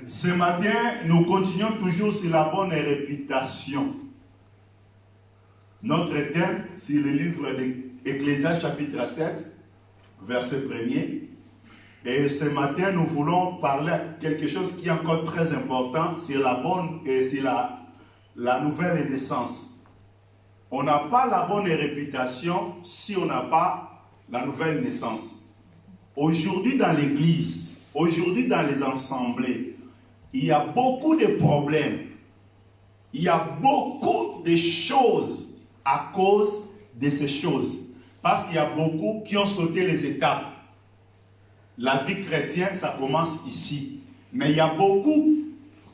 Ce matin, nous continuons toujours sur la bonne réputation. Notre thème, c'est le livre d'Ecclésiaste chapitre 7, verset 1er. Et ce matin, nous voulons parler de quelque chose qui est encore très important, c'est la nouvelle naissance. On n'a pas la bonne réputation si on n'a pas la nouvelle naissance. Aujourd'hui dans l'église, aujourd'hui dans les assemblées, il y a beaucoup de problèmes. Il y a beaucoup de choses à cause de ces choses. Parce qu'il y a beaucoup qui ont sauté les étapes. La vie chrétienne, ça commence ici. Mais il y a beaucoup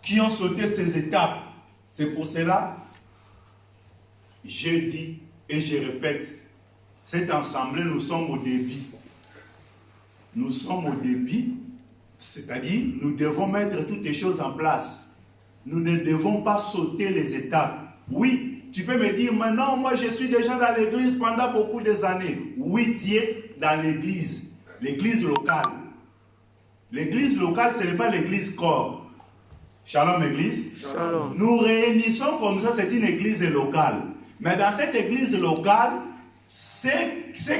qui ont sauté ces étapes. C'est pour cela, je dis et je répète, cette assemblée, nous sommes au début. Nous sommes au début, c'est-à-dire, nous devons mettre toutes les choses en place. Nous ne devons pas sauter les étapes. Oui, tu peux me dire, maintenant, moi je suis déjà dans l'église pendant beaucoup d'années. Oui, tu es dans l'église locale. L'église locale, ce n'est pas l'église corps. Shalom église. Shalom. Nous réunissons comme ça, c'est une église locale. Mais dans cette église locale, ce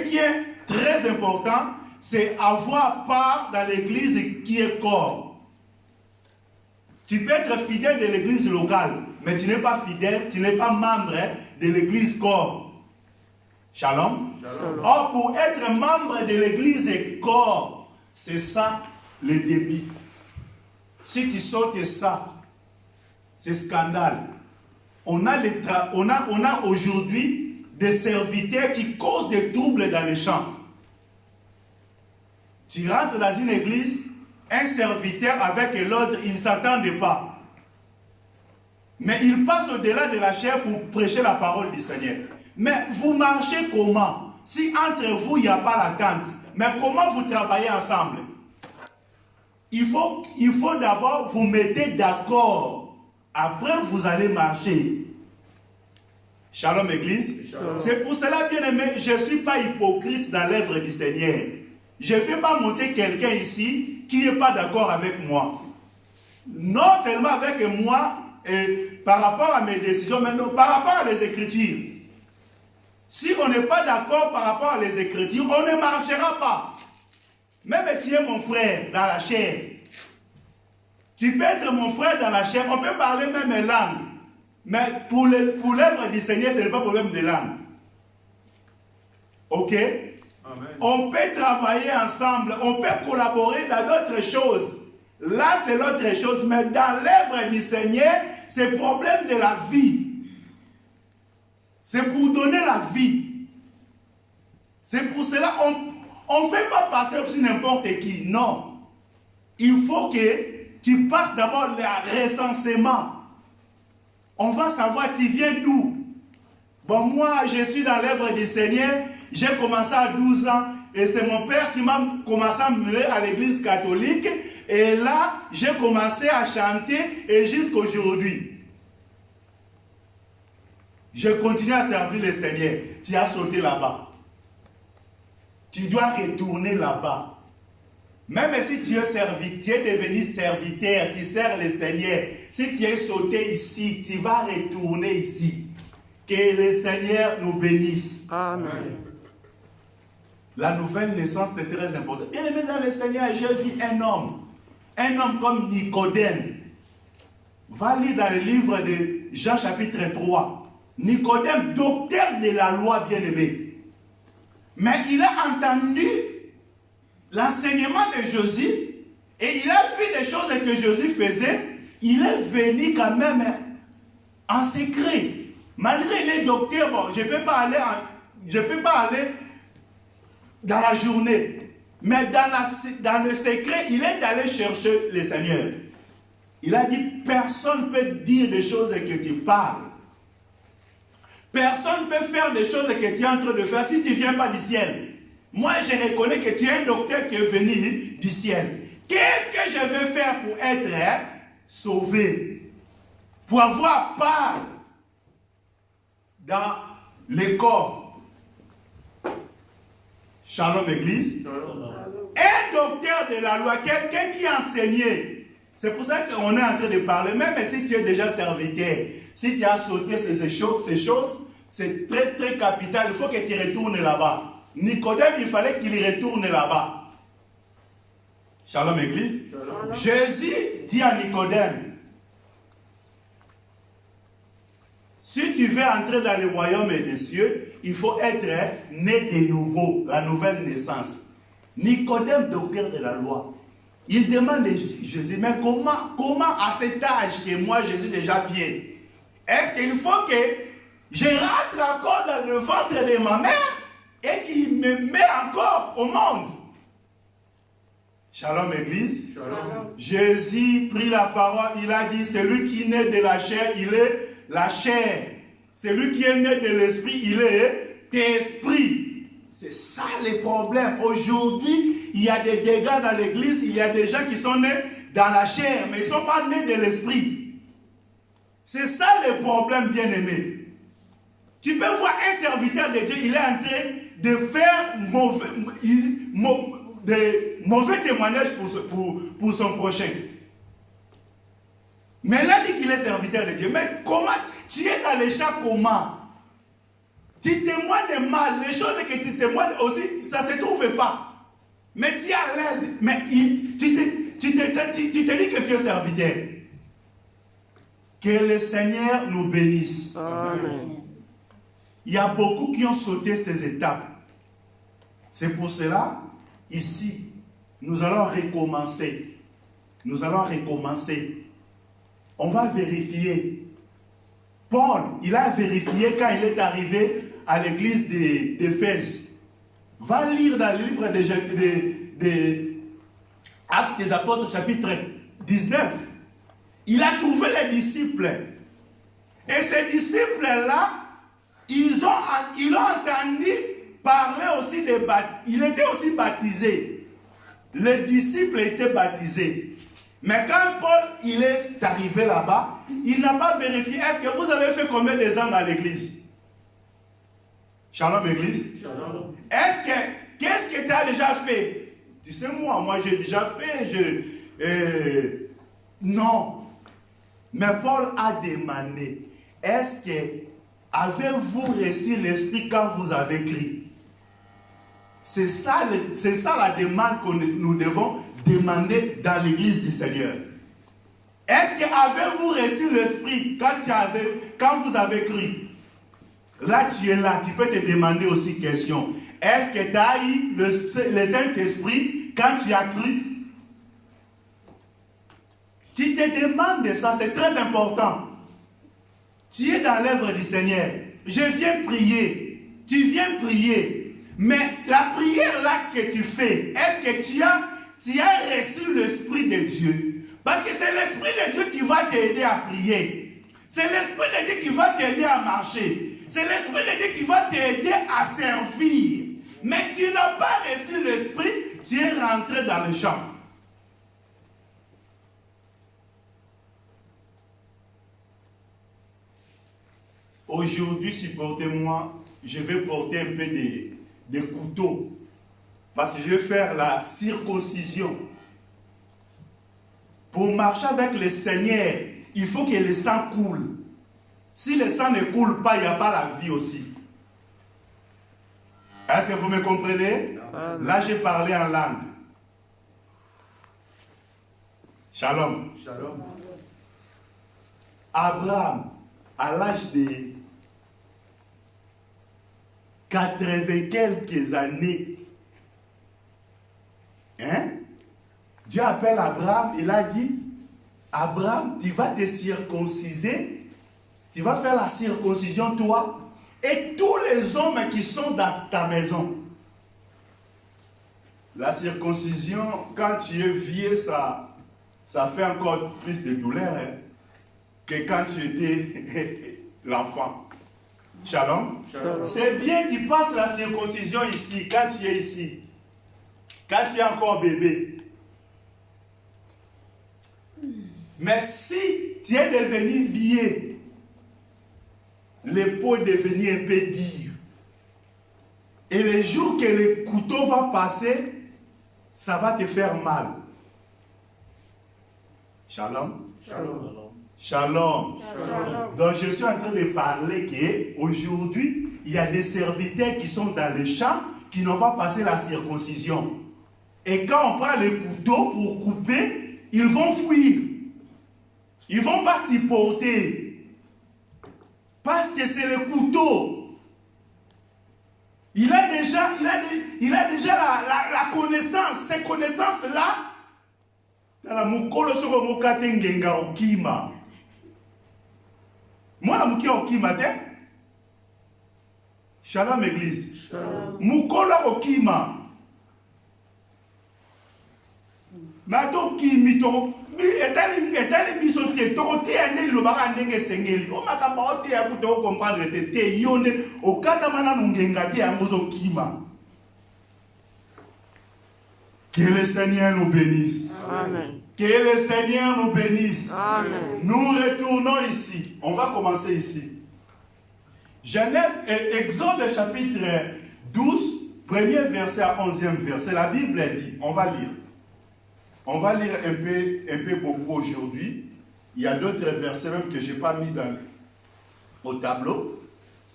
qui est très important, c'est avoir part dans l'église qui est corps. Tu peux être fidèle de l'église locale, mais tu n'es pas fidèle, tu n'es pas membre de l'église corps. Shalom. Shalom. Or, pour être membre de l'église corps, c'est ça le début. Si tu sautes ça, c'est scandale. On a aujourd'hui des serviteurs qui causent des troubles dans les champs. Tu rentres dans une église, un serviteur avec l'autre, ils ne s'attendent pas. Mais ils passent au-delà de la chair pour prêcher la parole du Seigneur. Mais vous marchez comment? Si entre vous, il n'y a pas l'attente, mais comment vous travaillez ensemble? Il faut d'abord vous mettre d'accord. Après, vous allez marcher. Shalom Église. Shalom. C'est pour cela, bien aimé, je ne suis pas hypocrite dans l'œuvre du Seigneur. Je ne vais pas monter quelqu'un ici qui n'est pas d'accord avec moi. Non seulement avec moi, par rapport à mes décisions, mais non, par rapport à les Écritures. Si on n'est pas d'accord par rapport à les Écritures, on ne marchera pas. Même si tu es mon frère dans la chair. Tu peux être mon frère dans la chair, on peut parler même langue. Mais pour l'œuvre du Seigneur, ce n'est pas problème de langue. Ok? Amen. On peut travailler ensemble, on peut collaborer dans d'autres choses. Là, c'est l'autre chose, mais dans l'œuvre du Seigneur, c'est le problème de la vie. C'est pour donner la vie. C'est pour cela on ne fait pas passer aussi n'importe qui. Non. Il faut que tu passes d'abord le recensement. On va savoir tu viens d'où. Bon, moi, je suis dans l'œuvre du Seigneur. J'ai commencé à 12 ans. Et c'est mon père qui m'a commencé à me mener à l'église catholique. Et là, j'ai commencé à chanter. Et jusqu'à aujourd'hui, je continue à servir le Seigneur. Tu as sauté là-bas. Tu dois retourner là-bas. Même si tu es servi, tu es devenu serviteur, tu sers le Seigneur. Si tu es sauté ici, tu vas retourner ici. Que le Seigneur nous bénisse. Amen. La nouvelle naissance, c'est très important. Bien aimé dans le Seigneur, j'ai vu un homme comme Nicodème. Va lire dans le livre de Jean chapitre 3. Nicodème, docteur de la loi, bien aimé. Mais il a entendu l'enseignement de Jésus et il a vu des choses que Jésus faisait. Il est venu quand même en secret. Malgré les docteurs, bon, je ne peux pas aller dans la journée. Mais dans le secret, il est allé chercher le Seigneur. Il a dit, personne ne peut dire des choses que tu parles. Personne ne peut faire des choses que tu es en train de faire si tu ne viens pas du ciel. Moi, je reconnais que tu es un docteur qui est venu du ciel. Qu'est-ce que je vais faire pour être sauvé? Pour avoir part dans le corps. Shalom Église. Shalom. Un docteur de la loi, quelqu'un qui a enseigné. C'est pour ça qu'on est en train de parler, même si tu es déjà serviteur, si tu as sauté ces choses, c'est très très capital, il faut que tu retournes là-bas. Nicodème, il fallait qu'il retourne là-bas. Shalom Église. Shalom. Jésus dit à Nicodème, si tu veux entrer dans le royaume des cieux, il faut être né de nouveau, la nouvelle naissance. Nicodème, docteur de la loi, il demande à Jésus, mais comment à cet âge que moi, Jésus déjà viens, est-ce qu'il faut que je rentre encore dans le ventre de ma mère et qu'il me met encore au monde? Shalom Église. Shalom. Jésus prit la parole, il a dit, celui qui naît de la chair, il est la chair. Celui qui est né de l'esprit, il est esprit. C'est ça le problème. Aujourd'hui, il y a des dégâts dans l'église, il y a des gens qui sont nés dans la chair, mais ils ne sont pas nés de l'esprit. C'est ça le problème, bien-aimé. Tu peux voir un serviteur de Dieu, il est en train de faire de mauvais témoignages pour son prochain. Mais il a dit qu'il est serviteur de Dieu. Mais comment tu es dans les champs, comment? Tu témoignes mal. Les choses que tu témoignes aussi, ça ne se trouve pas. Mais tu es à l'aise. Mais tu te dis que tu es serviteur. Que le Seigneur nous bénisse. Amen. Il y a beaucoup qui ont sauté ces étapes. C'est pour cela, ici, nous allons recommencer. Nous allons recommencer. On va vérifier. Paul, il a vérifié quand il est arrivé à l'église d'Éphèse. Va lire dans le livre des Actes des Apôtres, chapitre 19. Il a trouvé les disciples. Et ces disciples-là, ils ont entendu parler aussi des baptêmes. Il était aussi baptisé. Les disciples étaient baptisés. Mais quand Paul il est arrivé là-bas, il n'a pas vérifié. Est-ce que vous avez fait combien de ans dans l'église? Shalom Église. Shalom. Qu'est-ce que tu as déjà fait? Tu sais, moi j'ai déjà fait. Non. Mais Paul a demandé, est-ce que avez-vous reçu l'Esprit quand vous avez crié? C'est ça la demande que nous devons demander dans l'église du Seigneur. Est-ce que avez-vous reçu l'Esprit quand vous avez crié? Là, tu es là, tu peux te demander aussi question. Est-ce que tu as eu le Saint-Esprit quand tu as crié? Tu te demandes ça, c'est très important. Tu es dans l'œuvre du Seigneur. Je viens prier. Tu viens prier. Mais la prière là que tu fais, est-ce que tu as reçu l'Esprit de Dieu? Parce que c'est l'Esprit de Dieu qui va t'aider à prier. C'est l'Esprit de Dieu qui va t'aider à marcher. C'est l'Esprit de Dieu qui va t'aider à servir. Mais tu n'as pas reçu l'Esprit, tu es rentré dans le champ. Aujourd'hui, supportez-moi, je vais porter un peu de couteau. Parce que je vais faire la circoncision. Pour marcher avec le Seigneur, il faut que le sang coule. Si le sang ne coule pas, il n'y a pas la vie aussi. Est-ce que vous me comprenez? Là, j'ai parlé en langue. Shalom. Shalom. Abraham, à l'âge de 80 quelques années, Dieu appelle Abraham, il a dit, Abraham, tu vas te circonciser, tu vas faire la circoncision toi, et tous les hommes qui sont dans ta maison. La circoncision, quand tu es vieux, ça fait encore plus de douleur que quand tu étais l'enfant. Shalom. Shalom. C'est bien, tu passes la circoncision ici, quand tu es ici. Quand tu es encore bébé. Mais si tu es devenu vieux, le peau est devenu un peu dur. Et le jour que le couteau va passer, ça va te faire mal. Shalom. Shalom. Shalom. Shalom. Donc je suis en train de parler qu'aujourd'hui, il y a des serviteurs qui sont dans les champs qui n'ont pas passé la circoncision. Et quand on prend le couteau pour couper, ils vont fuir. Ils ne vont pas s'y porter. Parce que c'est le couteau. Il a déjà la connaissance. Ces connaissances-là, dans la mukolo sur le mukate ngenga okima. Moi, la muki okima, te? Shalom, église. Mukolo okima. Nato kimi to etali biso te to te ande lo baka ndenge sengeli o makamba o te ya kuto comprendre te yone o kata mana ngenga te yango zo kima. Que le Seigneur nous bénisse. Amen. Que le Seigneur nous bénisse. Amen. Nous retournons ici. On va commencer ici. Genèse et Exode chapitre 12, premier verset à 11e verset. La Bible dit, on va lire. On va lire un peu beaucoup aujourd'hui. Il y a d'autres versets même que je n'ai pas mis au tableau.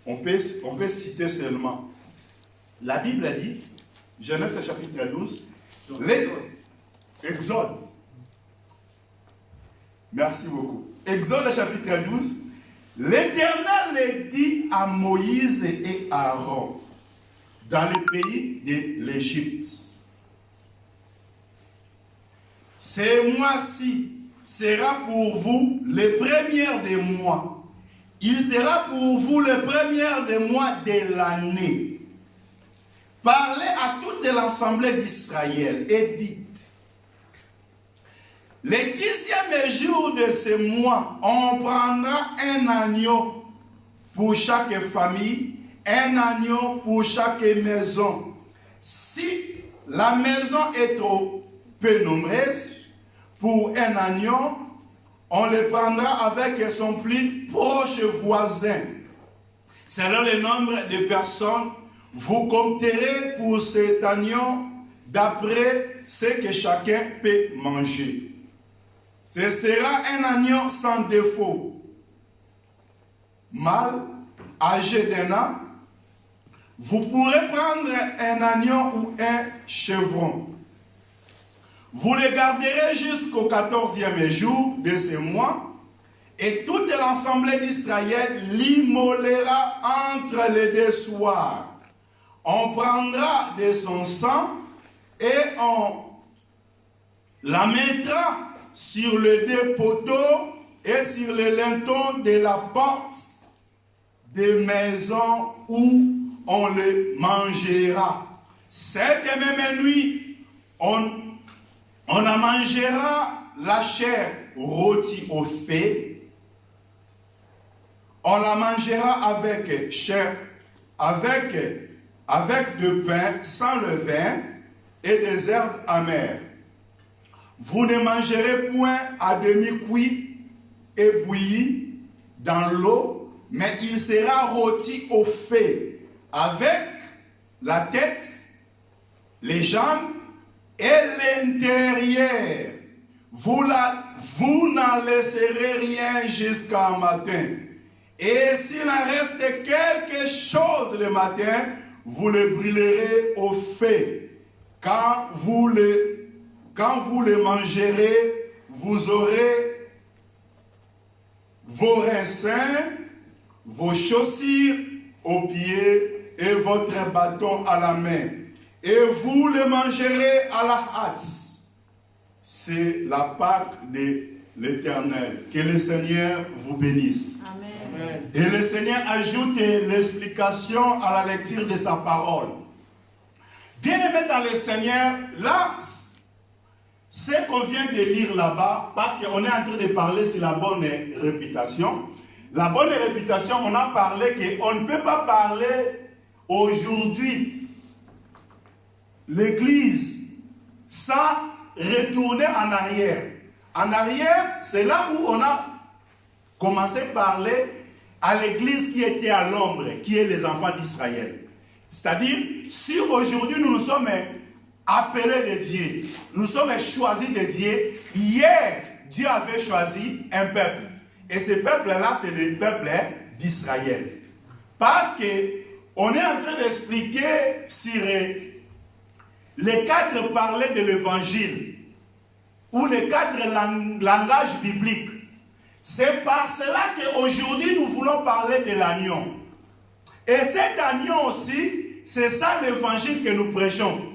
On peut citer seulement. La Bible dit, Genèse chapitre 12, Exode. Merci beaucoup. Exode chapitre 12. L'Éternel dit à Moïse et Aaron dans le pays de l'Égypte. Ce mois-ci sera pour vous le premier des mois. Il sera pour vous le premier des mois de l'année. Parlez à toute l'assemblée d'Israël et dites, le 10e jour de ce mois, on prendra un agneau pour chaque famille, un agneau pour chaque maison. Si la maison est trop peu nombreuse, pour un agneau, on le prendra avec son plus proche voisin. Selon le nombre de personnes, vous compterez pour cet agneau d'après ce que chacun peut manger. Ce sera un agneau sans défaut. Mâle, âgé d'1 an, vous pourrez prendre un agneau ou un chevreau. Vous le garderez jusqu'au 14e jour de ce mois, et toute l'assemblée d'Israël l'immolera entre les deux soirs. On prendra de son sang et on la mettra sur les deux poteaux et sur les lintons de la porte des maisons où on le mangera. Cette même nuit, on en mangera la chair rôtie au feu. On la mangera avec chair, avec de pain sans levain et des herbes amères. Vous ne mangerez point à demi-cuit et bouilli dans l'eau, mais il sera rôti au feu avec la tête, les jambes et l'intérieur. Vous n'en laisserez rien jusqu'à matin. Et s'il en reste quelque chose le matin, vous le brûlerez au feu. Quand vous le mangerez, vous aurez vos raisins, vos chaussures aux pieds et votre bâton à la main. Et vous le mangerez à la hâte. C'est la Pâque de l'Éternel. Que le Seigneur vous bénisse. Amen. Et le Seigneur ajoute l'explication à la lecture de sa parole. Bien-aimés dans le Seigneur, là, ce qu'on vient de lire là-bas, parce qu'on est en train de parler sur la bonne réputation. La bonne réputation, on a parlé qu'on ne peut pas parler aujourd'hui l'Église sans retourner en arrière. En arrière, c'est là où on a commencé à parler à l'Église qui était à l'ombre, qui est les enfants d'Israël. C'est-à-dire, si aujourd'hui nous sommes appelés de Dieu, nous sommes choisis de Dieu, hier, Dieu avait choisi un peuple. Et ce peuple-là, c'est le peuple d'Israël. Parce qu'on est en train d'expliquer sur les 4 parlaient de l'évangile, ou les 4 langages bibliques. C'est par cela qu'aujourd'hui nous voulons parler de l'agneau. Et cet agneau aussi, c'est ça l'évangile que nous prêchons.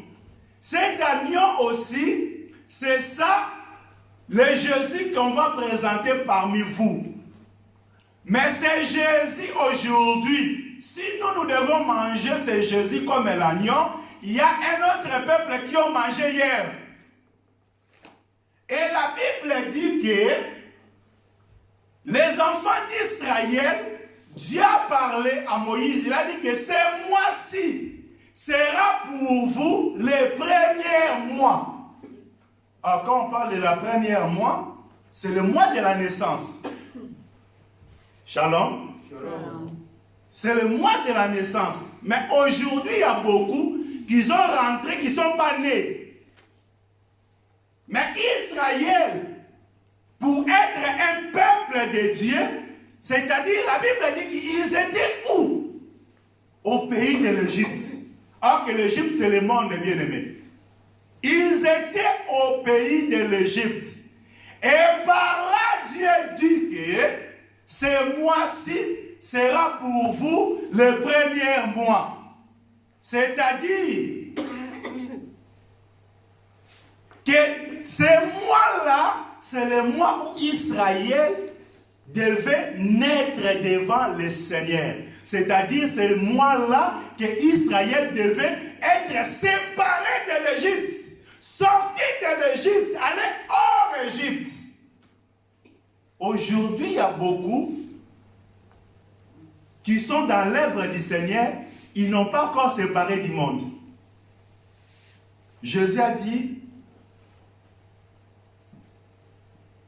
Cet agneau aussi, c'est ça le Jésus qu'on va présenter parmi vous. Mais c'est Jésus aujourd'hui. Si nous devons manger ce Jésus comme l'agneau, il y a un autre peuple qui a mangé hier. Et la Bible dit que les enfants d'Israël, Dieu a parlé à Moïse. Il a dit que ce mois-ci sera pour vous le premier mois. Alors quand on parle de la première mois, c'est le mois de la naissance. Shalom. C'est le mois de la naissance. Mais aujourd'hui, il y a beaucoup qui sont rentrés, qui ne sont pas nés. Mais Israël, pour être un peuple de Dieu, c'est-à-dire, la Bible dit qu'ils étaient où? Au pays de l'Égypte. Alors que l'Égypte, c'est le monde bien-aimé. Ils étaient au pays de l'Égypte. Et par là, Dieu dit que ce mois-ci sera pour vous le premier mois. C'est-à-dire que ce mois-là, c'est le mois où Israël devait naître devant le Seigneur. C'est-à-dire ce mois-là que Israël devait être séparé de l'Égypte. Sorti de l'Égypte, aller hors Égypte. Aujourd'hui, il y a beaucoup qui sont dans l'œuvre du Seigneur, ils n'ont pas encore séparé du monde. Jésus a dit,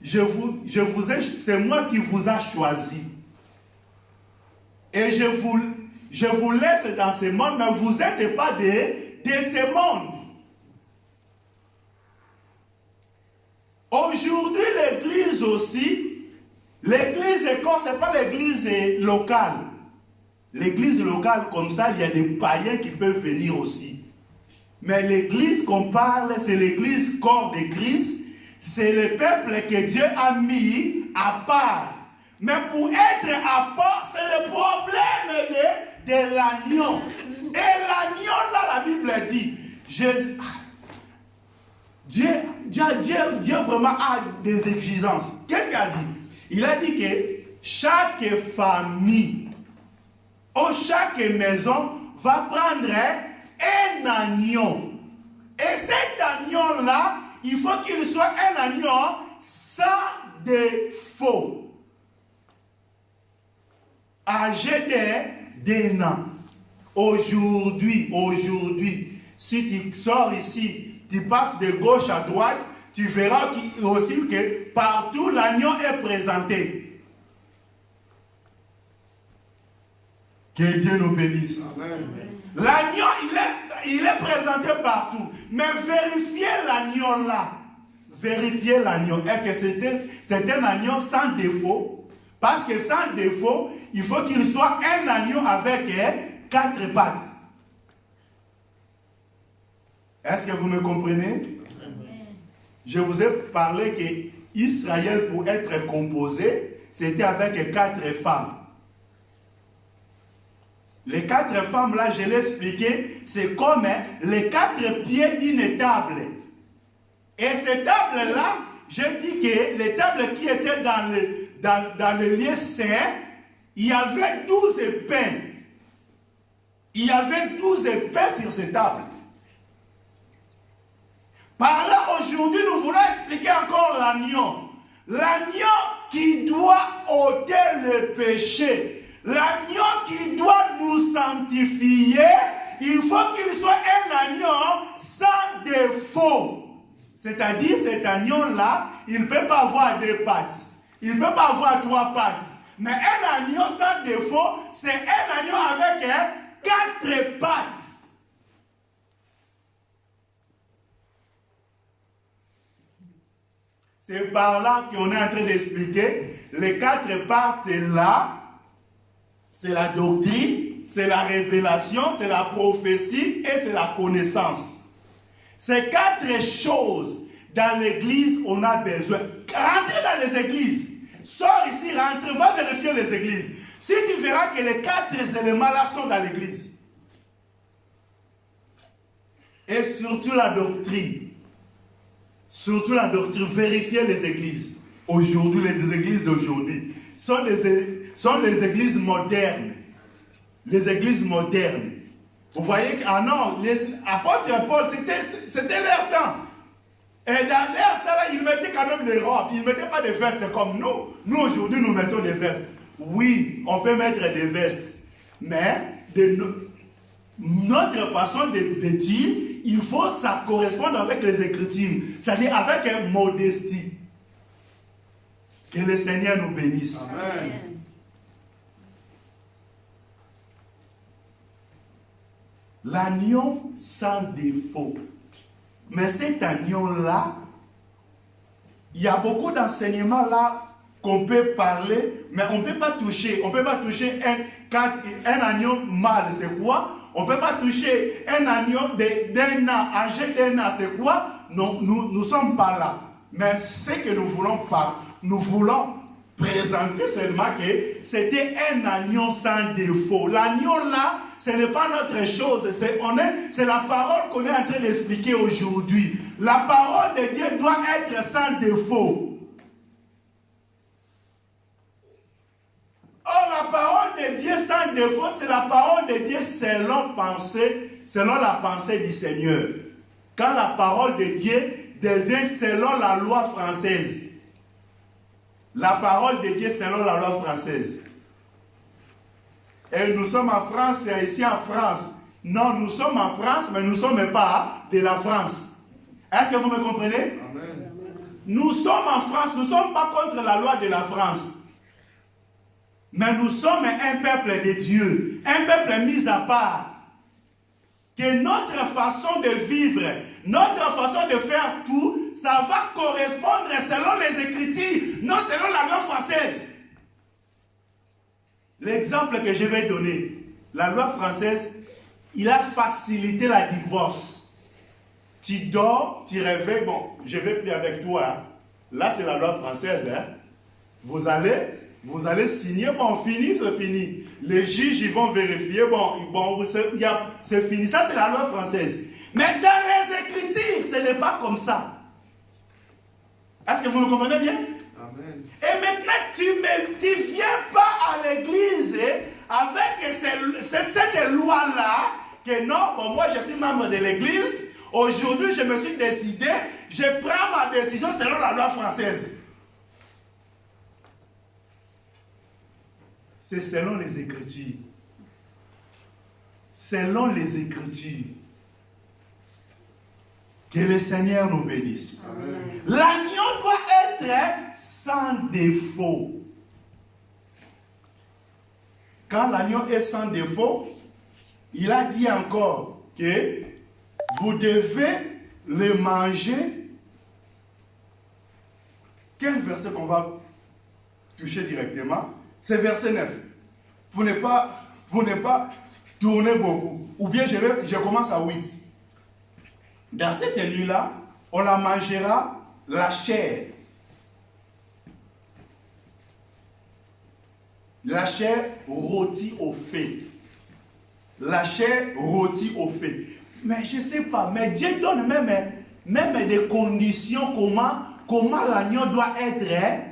c'est moi qui vous ai choisi. Et je vous laisse dans ce monde, mais vous n'êtes pas de ce monde. Aujourd'hui, l'église aussi, l'église école, ce n'est pas l'église locale. L'église locale, comme ça, il y a des païens qui peuvent venir aussi. Mais l'église qu'on parle, c'est l'église corps de Christ. C'est le peuple que Dieu a mis à part. Mais pour être à part, c'est le problème de l'agneau. Et l'agneau, là, la Bible dit, Dieu vraiment a des exigences. Qu'est-ce qu'il a dit? Il a dit que chaque famille, ou chaque maison, va prendre un agneau. Et cet agneau-là, il faut qu'il soit un agneau sans défaut. Âgé d'un an. Aujourd'hui, si tu sors ici, tu passes de gauche à droite, tu verras aussi que partout l'agneau est présenté. Que Dieu nous bénisse. L'agneau, il est présenté partout. Mais vérifiez l'agneau là. Vérifiez l'agneau. Est-ce que c'est un agneau sans défaut? Parce que sans défaut, il faut qu'il soit un agneau avec 4 pattes. Est-ce que vous me comprenez? Je vous ai parlé que Israël, pour être composé, c'était avec 4 femmes. Les 4 femmes là, je l'ai expliqué, c'est comme les 4 pieds d'une table. Et ces tables là, je dis que les tables qui étaient dans le lieu saint, il y avait 12 pains. Il y avait 12 pains sur ces tables. Par là, aujourd'hui, nous voulons expliquer encore l'agneau. L'agneau qui doit ôter le péché. L'agneau qui doit nous sanctifier. Il faut qu'il soit un agneau sans défaut. C'est-à-dire, cet agneau-là, il ne peut pas avoir 2 pattes. Il ne peut pas avoir 3 pattes. Mais un agneau sans défaut, c'est un agneau avec 4 pattes. C'est par là qu'on est en train d'expliquer. Les 4 parties là, c'est la doctrine, c'est la révélation, c'est la prophétie et c'est la connaissance. Ces 4 choses dans l'église, on a besoin. Rentrez dans les églises. Sors ici, rentre, va vérifier les églises. Si tu verras que les 4 éléments là sont dans l'église. Et surtout la doctrine. Surtout la doctrine. Vérifiez les églises. Aujourd'hui, les églises d'aujourd'hui sont les églises modernes. Les églises modernes. Vous voyez que, ah non, l'apôtre Paul, c'était leur temps. Et dans leur temps, là, ils mettaient quand même les robes. Ils ne mettaient pas des vestes comme nous. Nous, aujourd'hui, nous mettons des vestes. Oui, on peut mettre des vestes. Mais notre façon de dire, il faut que ça corresponde avec les Écritures. C'est-à-dire avec une modestie. Que le Seigneur nous bénisse. Amen. L'agneau sans défaut. Mais cet agneau-là, il y a beaucoup d'enseignements là qu'on peut parler, mais on ne peut pas toucher. On ne peut pas toucher un agneau mâle, c'est quoi? On ne peut pas toucher un agneau d'un an, âgé d'un an, c'est quoi? Non, nous ne sommes pas là. Mais ce que nous voulons pas, nous voulons présenter seulement que c'était un agneau sans défaut. L'agneau là, ce n'est pas notre chose, c'est la parole qu'on est en train d'expliquer aujourd'hui. La parole de Dieu doit être sans défaut. Or, la parole de Dieu sans défaut, c'est la parole de Dieu selon la pensée du Seigneur. Quand la parole de Dieu devient selon la loi française. La parole de Dieu selon la loi française. Et nous sommes en France, c'est ici en France. Non, nous sommes en France, mais nous ne sommes pas de la France. Est-ce que vous me comprenez? Amen. Nous sommes en France, nous ne sommes pas contre la loi de la France. Mais nous sommes un peuple de Dieu, un peuple mis à part. Que notre façon de vivre, notre façon de faire tout, ça va correspondre selon les Écritures, non selon la loi française. L'exemple que je vais donner, la loi française, il a facilité la divorce. Tu dors, tu réveilles, bon, je ne vais plus avec toi. Hein. Là, c'est la loi française. Hein. Vous allez signer, bon, fini, c'est fini. Les juges, ils vont vérifier, bon c'est fini. Ça, c'est la loi française. Mais dans les Écritures, ce n'est pas comme ça. Est-ce que vous me comprenez bien? Amen. Et maintenant, tu ne viens pas à l'église avec cette loi-là, que non, bon, moi je suis membre de l'église, aujourd'hui je me suis décidé, je prends ma décision selon la loi française. C'est selon les Écritures. Selon les Écritures. Que le Seigneur nous bénisse. L'agneau doit être sans défaut. Quand l'agneau est sans défaut, il a dit encore que vous devez le manger. Quel verset qu'on va toucher directement? C'est verset 9. Vous n'êtes pas tourné beaucoup. Ou bien je commence à 8. Dans cette nuit-là, on la mangera la chair. La chair rôtie au feu. La chair rôtie au feu. Mais je ne sais pas, mais Dieu donne même des conditions comment l'agneau doit être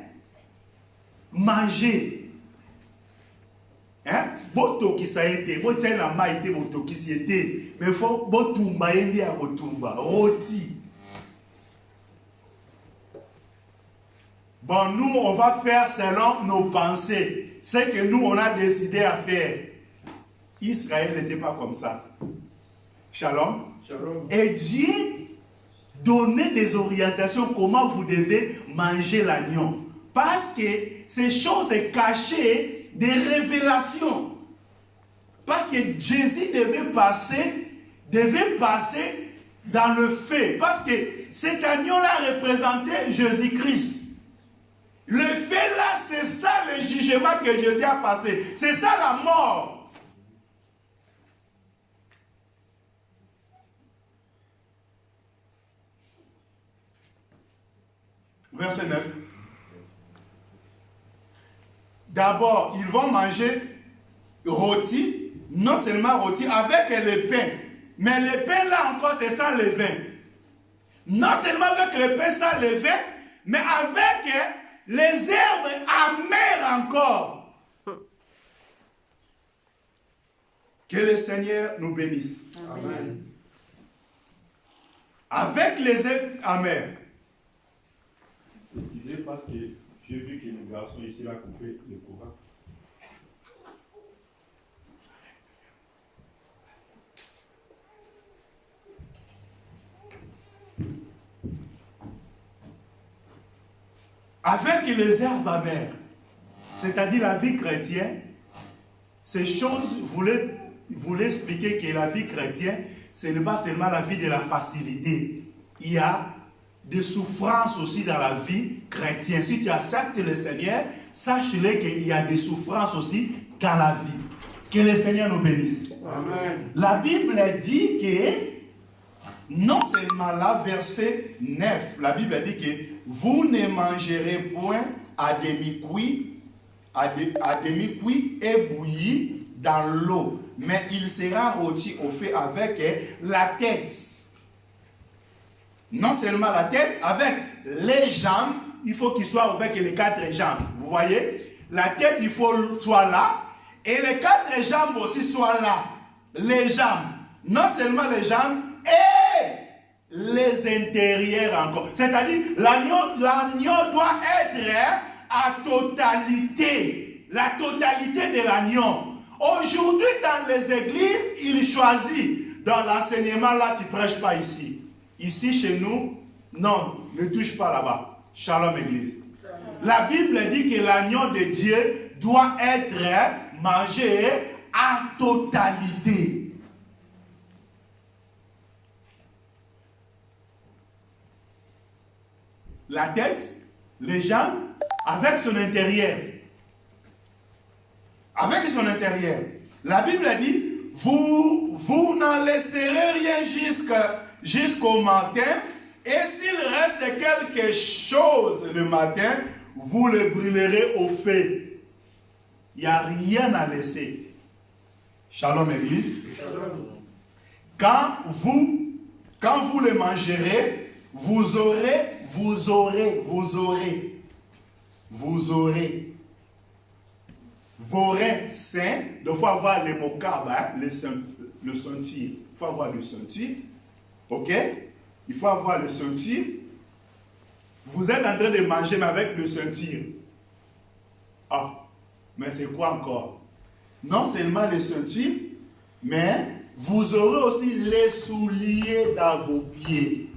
mangé. Hein? Botoki ça a été, botiens la main été, botoki ça a été, mais il faut botumba yendi à botumba, rôti. Bon, nous on va faire selon nos pensées, ce que nous on a décidé à faire. Israël n'était pas comme ça. Shalom. Shalom. Et Dieu donnait des orientations comment vous devez manger l'agneau, parce que ces choses sont cachées. Des révélations. Parce que Jésus devait passer dans le feu. Parce que cet agneau-là représentait Jésus-Christ. Le fait là, c'est ça le jugement que Jésus a passé. C'est ça la mort. Verset 9. D'abord, ils vont manger rôti, non seulement rôti, avec le pain. Mais le pain là encore, c'est sans levain. Non seulement avec le pain sans levain, mais avec les herbes amères encore. Que le Seigneur nous bénisse. Amen. Avec les herbes amères. Excusez parce que j'ai vu que le garçon ici a coupé le courant. Avec les herbes amères, c'est-à-dire la vie chrétienne, ces choses voulaient expliquer que la vie chrétienne, ce n'est pas seulement la vie de la facilité. Il y a des souffrances aussi dans la vie chrétienne. Si tu acceptes le Seigneur, sache-le qu'il y a des souffrances aussi dans la vie. Que le Seigneur nous bénisse. Amen. La Bible dit que, non seulement là, verset 9, la Bible dit que vous ne mangerez point à demi-cuit, et bouilli dans l'eau, mais il sera rôti au feu avec la tête. Non seulement la tête, avec les jambes, il faut qu'il soit avec les 4 jambes. Vous voyez? La tête, il faut soit là, et les 4 jambes aussi soient là. Les jambes, non seulement les jambes, et les intérieurs encore. C'est-à-dire, l'agneau doit être à totalité. La totalité de l'agneau. Aujourd'hui, dans les églises, il choisit. Dans l'enseignement, là, tu ne prêches pas ici. Ici, chez nous, non, ne touche pas là-bas. Shalom, Église. La Bible dit que l'agneau de Dieu doit être mangé à totalité. La tête, les jambes, avec son intérieur. Avec son intérieur. La Bible dit, vous n'en laisserez rien jusqu'au matin, et s'il reste quelque chose le matin, vous le brûlerez au feu. Il n'y a rien à laisser. Shalom, Église. Shalom. Quand vous le mangerez, vous aurez vos reins sains. Il faut avoir les mocables, le sentir. Il faut avoir le sentir. Ok? Il faut avoir le sentir. Vous êtes en train de manger, mais avec le sentir. Ah, mais c'est quoi encore? Non seulement le sentir, mais vous aurez aussi les souliers dans vos pieds.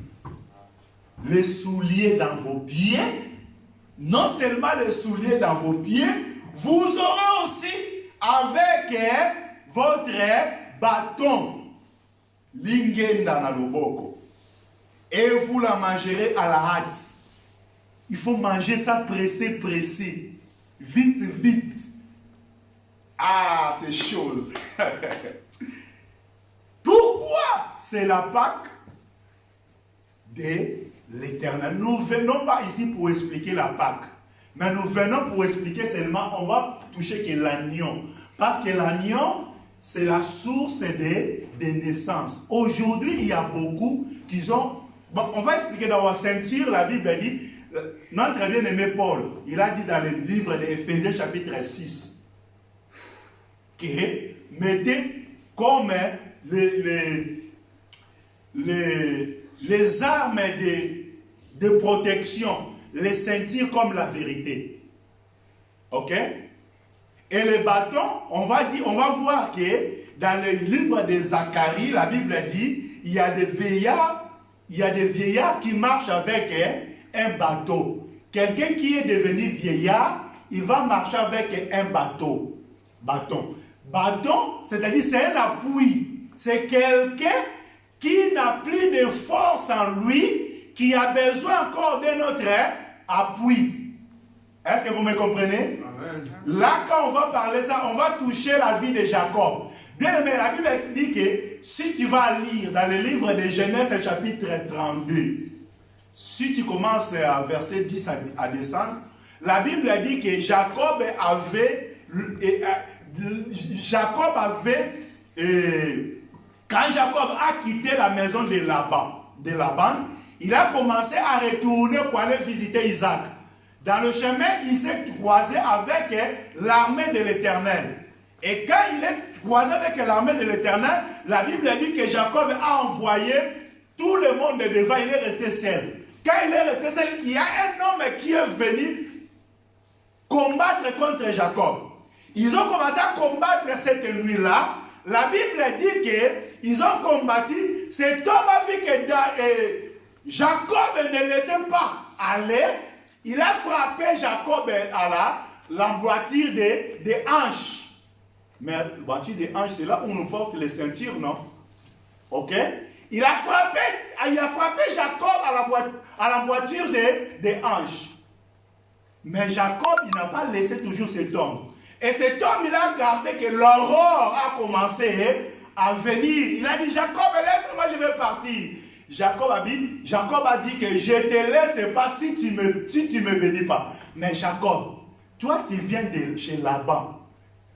Les souliers dans vos pieds. Non seulement les souliers dans vos pieds, vous aurez aussi avec votre bâton. Lingenda na loboko. Et vous la mangerez à la hâte. Il faut manger ça pressé. Vite. Ah, ces choses. Pourquoi? C'est la Pâque de l'Éternel. Nous ne venons pas ici pour expliquer la Pâque. Mais nous venons pour expliquer seulement, on va toucher que l'agneau. Parce que l'agneau, c'est la source des naissances. Aujourd'hui, il y a beaucoup qui ont... Bon, on va expliquer dans la ceinture, la Bible dit, notre bien-aimé Paul, il a dit dans le livre d'Éphésiens chapitre 6, que mettez comme les armes de protection, les ceintures comme la vérité. Ok? Et le bâton, on va voir que dans le livre de Zacharie, la Bible dit, il y a des vieillards qui marchent avec un bateau. Quelqu'un qui est devenu vieillard, il va marcher avec un bâton. Bâton, c'est-à-dire c'est un appui. C'est quelqu'un qui n'a plus de force en lui, qui a besoin encore de notre appui. Est-ce que vous me comprenez? Amen. Là, quand on va parler ça, on va toucher la vie de Jacob. Bien aimé, la Bible dit que si tu vas lire dans le livre de Genèse, chapitre 32, si tu commences à verset 10 à descendre, la Bible dit que Jacob avait, quand Jacob a quitté la maison de Laban, il a commencé à retourner pour aller visiter Isaac. Dans le chemin, il s'est croisé avec l'armée de l'Éternel. Et quand il est croisé avec l'armée de l'Éternel, la Bible dit que Jacob a envoyé tout le monde devant, il est resté seul. Quand il est resté seul, il y a un homme qui est venu combattre contre Jacob. Ils ont commencé à combattre cette nuit-là. La Bible dit qu'ils ont combattu. Cet homme a vu que Jacob ne laissait pas aller. Il a frappé Jacob à l'emboîture des hanches. Mais l'emboîture des hanches, c'est là où on porte les ceintures, non? Ok? Il a frappé Jacob à l'emboîture des hanches. Mais Jacob, il n'a pas laissé toujours cet homme. Et cet homme, il a gardé que l'aurore a commencé à venir. Il a dit, Jacob, laisse-moi, je vais partir. Jacob a dit que je ne te laisse pas si tu me bénis pas. Mais Jacob, toi, tu viens de chez Laban.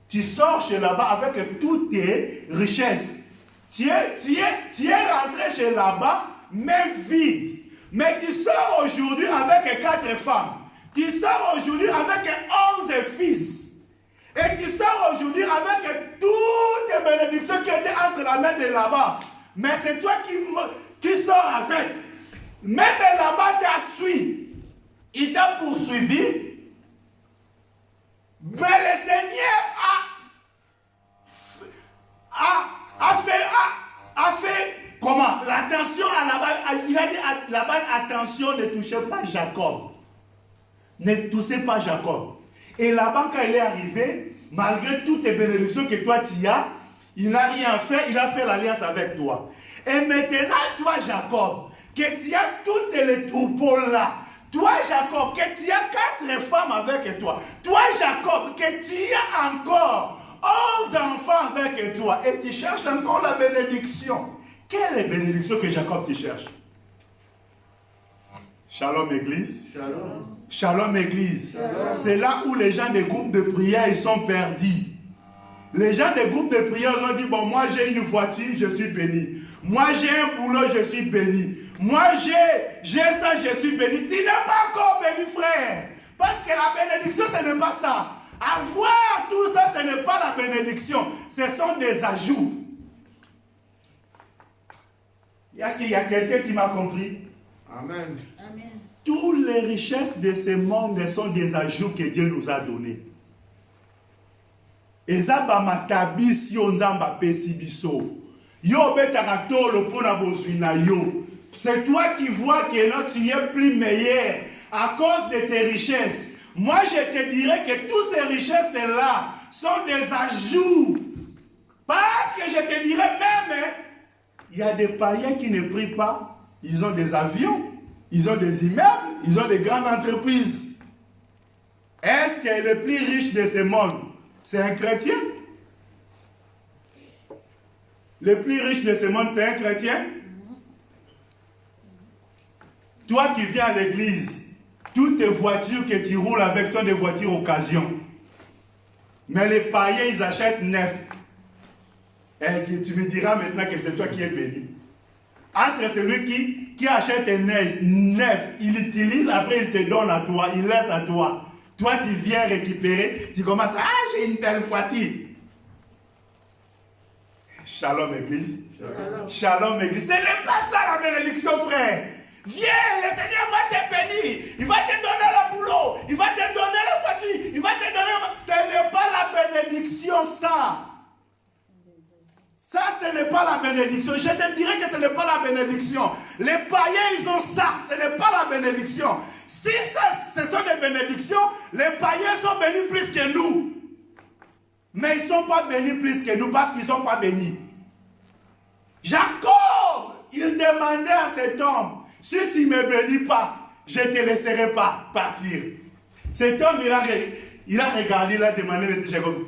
Tu sors chez Laban avec toutes tes richesses. Tu es rentré chez Laban, mais vide. Mais tu sors aujourd'hui avec 4 femmes. Tu sors aujourd'hui avec 11 fils. Et tu sors aujourd'hui avec toutes les bénédictions qui étaient entre la main de Laban. Mais c'est toi qui sors avec. Même Laban t'a suivi. Il t'a poursuivi. Mais le Seigneur a fait comment? L'attention à Laban. Il a dit à Laban, attention, ne touchez pas Jacob. Ne touchez pas Jacob. Et Laban, quand il est arrivé, malgré toutes les bénédictions que toi tu as, il n'a rien fait, il a fait l'alliance avec toi. Et maintenant, toi, Jacob, que tu as toutes les troupeaux là, toi, Jacob, que tu as 4 femmes avec toi, toi, Jacob, que tu as encore 11 enfants avec toi, et tu cherches encore la bénédiction. Quelle est la bénédiction que Jacob te cherche? Shalom Église. Shalom. Shalom Église. C'est là où les gens des groupes de prière ils sont perdus. Les gens des groupes de prière ont dit, bon, moi j'ai une voiture, je suis béni. Moi j'ai un boulot, je suis béni. Moi j'ai ça, je suis béni. Tu n'es pas encore béni, frère. Parce que la bénédiction, ce n'est pas ça. Avoir tout ça, ce n'est pas la bénédiction. Ce sont des ajouts. Est-ce qu'il y a quelqu'un qui m'a compris? Amen. Amen. Toutes les richesses de ce monde sont des ajouts que Dieu nous a donnés. C'est toi qui vois que là, tu es plus meilleur à cause de tes richesses. Moi, je te dirais que toutes ces richesses-là sont des ajouts. Parce que je te dirais même, il y a des païens qui ne prient pas. Ils ont des avions. Ils ont des immeubles, ils ont des grandes entreprises. Est-ce que le plus riche de ce monde, c'est un chrétien? Le plus riche de ce monde, c'est un chrétien? Toi qui viens à l'église, toutes tes voitures que tu roules avec sont des voitures occasion. Mais les païens, ils achètent neuf. Et tu me diras maintenant que c'est toi qui es béni. Entre celui qui achète un neuf, il utilise, après il te donne à toi, il laisse à toi. Toi, tu viens récupérer, tu commences, j'ai une belle voiture. Shalom, Église. Shalom. Shalom, Église. Ce n'est pas ça la bénédiction, frère. Viens, le Seigneur va te bénir. Il va te donner le boulot. Il va te donner la voiture. Il va te donner... Ce n'est pas la bénédiction, ça. Ça, ce n'est pas la bénédiction. Je te dirais que ce n'est pas la bénédiction. Les païens, ils ont ça. Ce n'est pas la bénédiction. Si ça, ce sont des bénédictions, les païens sont bénis plus que nous. Mais ils ne sont pas bénis plus que nous parce qu'ils ne sont pas bénis. Jacob, il demandait à cet homme, si tu ne me bénis pas, je ne te laisserai pas partir. Cet homme, il a regardé, il a demandé à Jacob,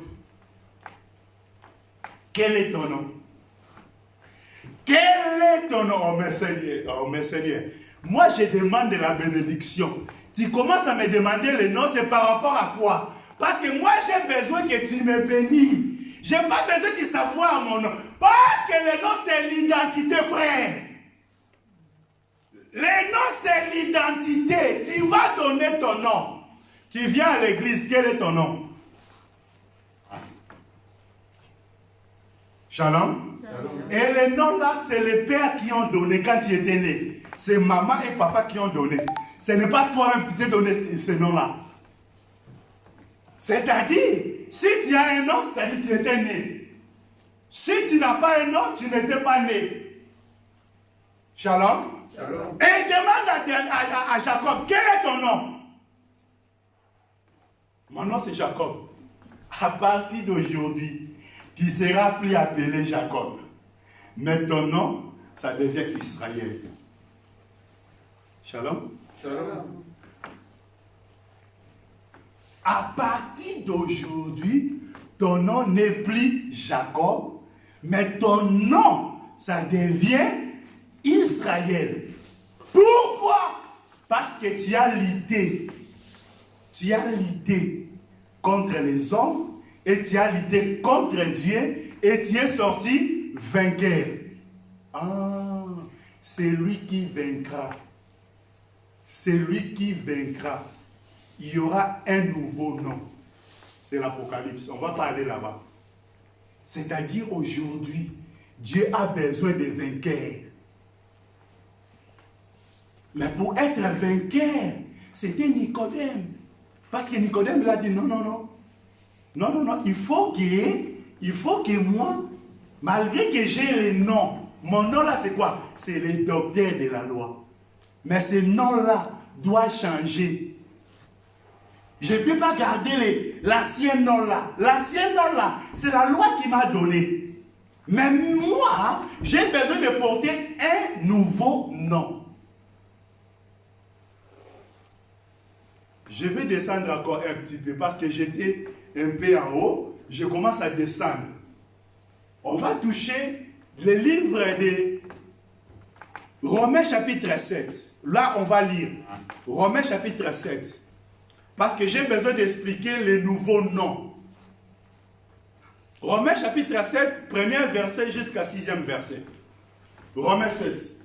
quel est ton nom? Quel est ton nom, oh mes seigneurs? Moi, je demande la bénédiction. Tu commences à me demander le nom, c'est par rapport à quoi? Parce que moi, j'ai besoin que tu me bénis. Je n'ai pas besoin de savoir mon nom. Parce que le nom, c'est l'identité, frère. Le nom, c'est l'identité. Tu vas donner ton nom. Tu viens à l'église, quel est ton nom? Shalom. Et les noms là, c'est les pères qui ont donné quand tu étais né. C'est maman et papa qui ont donné. Ce n'est pas toi-même qui t'es donné ce nom-là. C'est-à-dire, si tu as un nom, c'est-à-dire que tu étais né. Si tu n'as pas un nom, tu n'étais pas né. Shalom. Shalom. Et il demande à Jacob, quel est ton nom? Mon nom c'est Jacob. À partir d'aujourd'hui, tu ne seras plus appelé Jacob. Mais ton nom, ça devient Israël. Shalom. Shalom. À partir d'aujourd'hui, ton nom n'est plus Jacob, mais ton nom, ça devient Israël. Pourquoi? Parce que tu as lutté. Tu as lutté contre les hommes et tu as lutté contre Dieu et tu es sorti vainqueur. Ah, c'est lui qui vaincra. C'est lui qui vaincra. Il y aura un nouveau nom. C'est l'Apocalypse. On va parler là-bas. C'est-à-dire aujourd'hui, Dieu a besoin de vainqueurs. Mais pour être vainqueur, c'était Nicodème. Parce que Nicodème il a dit non, non, non. Non, non, non. Il faut que moi, malgré que j'ai le nom, mon nom là c'est quoi? C'est le docteur de la loi. Mais ce nom-là doit changer. Je ne peux pas garder l'ancien nom là. L'ancien nom là, c'est la loi qui m'a donné. Mais moi, j'ai besoin de porter un nouveau nom. Je vais descendre encore un petit peu parce que j'étais un peu en haut. Je commence à descendre. On va toucher le livre de Romains chapitre 7. Là, on va lire Romains chapitre 7. Parce que j'ai besoin d'expliquer les nouveaux noms. Romains chapitre 7, premier verset jusqu'à 6e verset. Romains 7.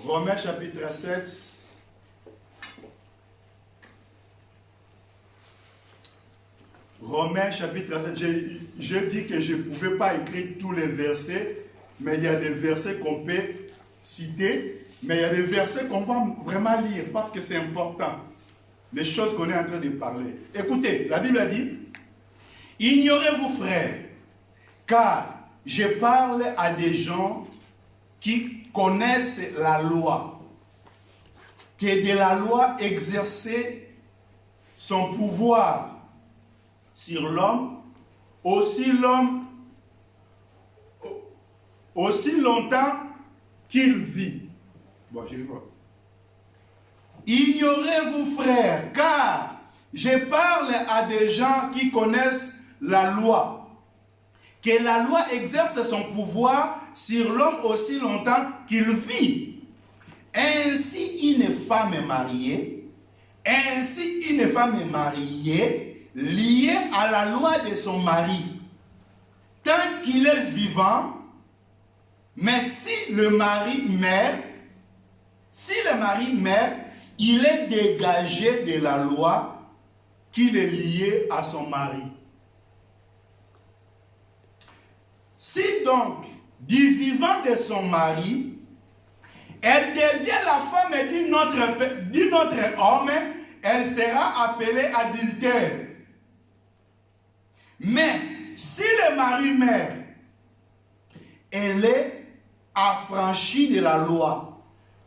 Romains chapitre 7. Romains chapitre 7. Je dis que je ne pouvais pas écrire tous les versets, mais il y a des versets qu'on peut citer. Mais il y a des versets qu'on va vraiment lire parce que c'est important. Les choses qu'on est en train de parler. Écoutez, la Bible a dit, ignorez-vous frères, car je parle à des gens qui connaissent la loi, qui de la loi exercer son pouvoir sur l'homme, aussi longtemps qu'il vit. Bon, je vais voir. Ignorez-vous, frères, car je parle à des gens qui connaissent la loi, que la loi exerce son pouvoir sur l'homme aussi longtemps qu'il vit. Ainsi, une femme mariée, liée à la loi de son mari, tant qu'il est vivant, mais si le mari meurt, il est dégagé de la loi qu'il est lié à son mari. Si donc, du vivant de son mari, elle devient la femme d'un autre homme, elle sera appelée adultère. Mais si le mari meurt, elle est affranchie de la loi,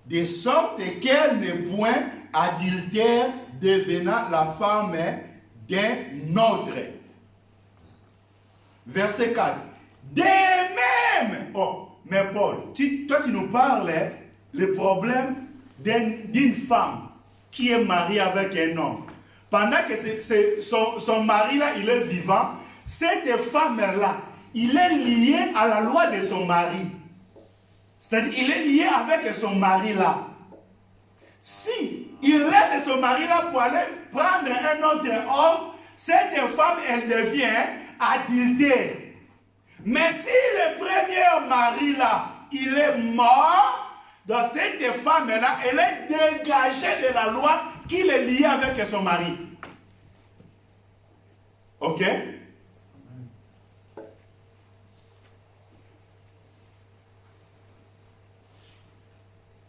de sorte qu'elle n'est point adultère, devenant la femme d'un autre. Verset 4. De même, oh, mais Paul, toi tu nous parles le problème d'une femme qui est mariée avec un homme. Pendant que son mari là, il est vivant, cette femme-là, il est lié à la loi de son mari. C'est-à-dire, il est lié avec son mari là. Si il laisse son mari là pour aller prendre un autre homme, cette femme, elle devient adultère. Mais si le premier mari là, il est mort, donc cette femme là, elle est dégagée de la loi qu'il est lié avec son mari. Ok?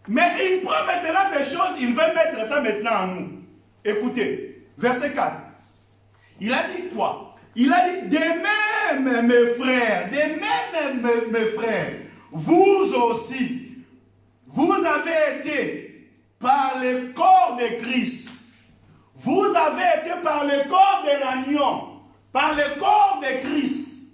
Mais il prend maintenant ces choses, il veut mettre ça maintenant en nous. Écoutez, verset 4. Il a dit quoi? Il a dit, de même mes frères, mes frères, vous aussi, vous avez été par le corps de Christ. Vous avez été par le corps de l'agneau, par le corps de Christ.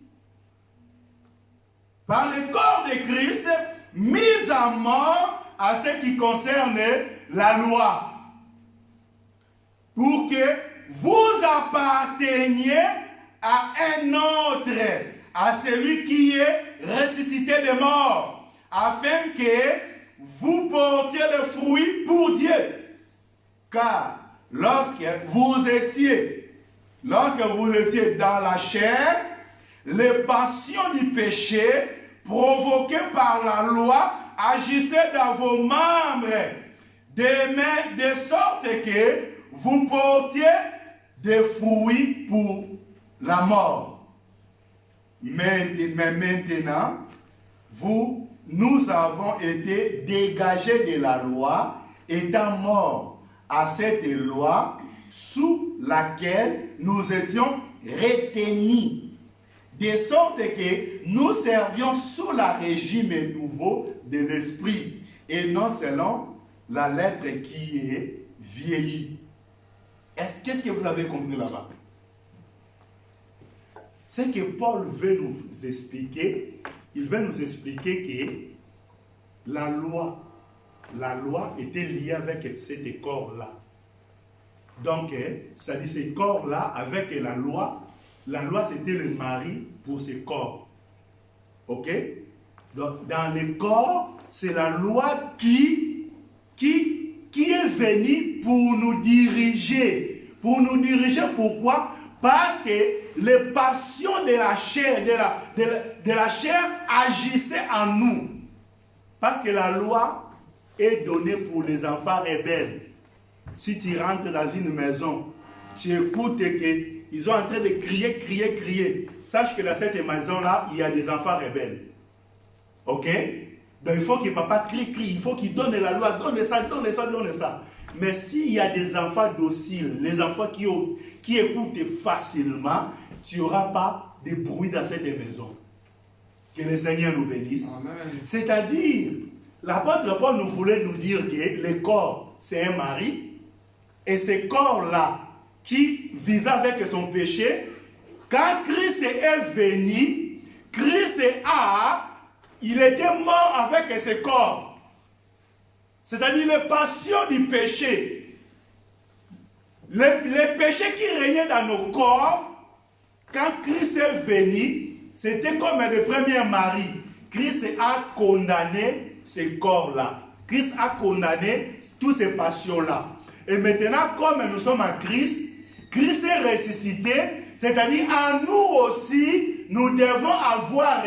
Par le corps de Christ, mis à mort à ce qui concerne la loi, pour que vous apparteniez à un autre, à celui qui est ressuscité des morts, afin que vous portiez le fruit pour Dieu. Car lorsque vous étiez dans la chair, les passions du péché provoquées par la loi agissaient dans vos membres, de sorte que vous portiez des fruits pour la mort. Mais maintenant, nous avons été dégagés de la loi, étant morts à cette loi sous laquelle nous étions retenus, de sorte que nous servions sous le régime nouveau de l'esprit, et non selon la lettre qui est vieillie. Qu'est-ce que vous avez compris là-bas? C'est que Paul veut nous expliquer, il veut nous expliquer que la loi était liée avec ces corps-là. Donc, ça dit ces corps-là, avec la loi c'était le mari pour ces corps. Ok? Donc, dans les corps, c'est la loi qui est venue pour nous diriger. Pour nous diriger, pourquoi? Parce que les passions de la chair, de la chair agissaient en nous. Parce que la loi est donnée pour les enfants rebelles. Si tu rentres dans une maison, tu écoutes qu'ils sont en train de crier. Sache que dans cette maison-là, il y a des enfants rebelles. Ok? Donc il faut que papa crie. Il faut qu'il donne la loi, donne ça. Mais s'il y a des enfants dociles, les enfants qui écoutent facilement, tu n'auras pas de bruit dans cette maison. Que le Seigneur nous bénisse. C'est-à-dire, l'apôtre Paul nous voulait nous dire que le corps, c'est un mari, et ce corps-là, qui vivait avec son péché, quand Christ est venu, il était mort avec ce corps. C'est-à-dire les passions du péché. Les péchés qui régnaient dans nos corps, quand Christ est venu, c'était comme le premier mari. Christ a condamné ces corps-là. Christ a condamné toutes ces passions-là. Et maintenant, comme nous sommes en Christ, Christ est ressuscité, c'est-à-dire en nous aussi, nous devons avoir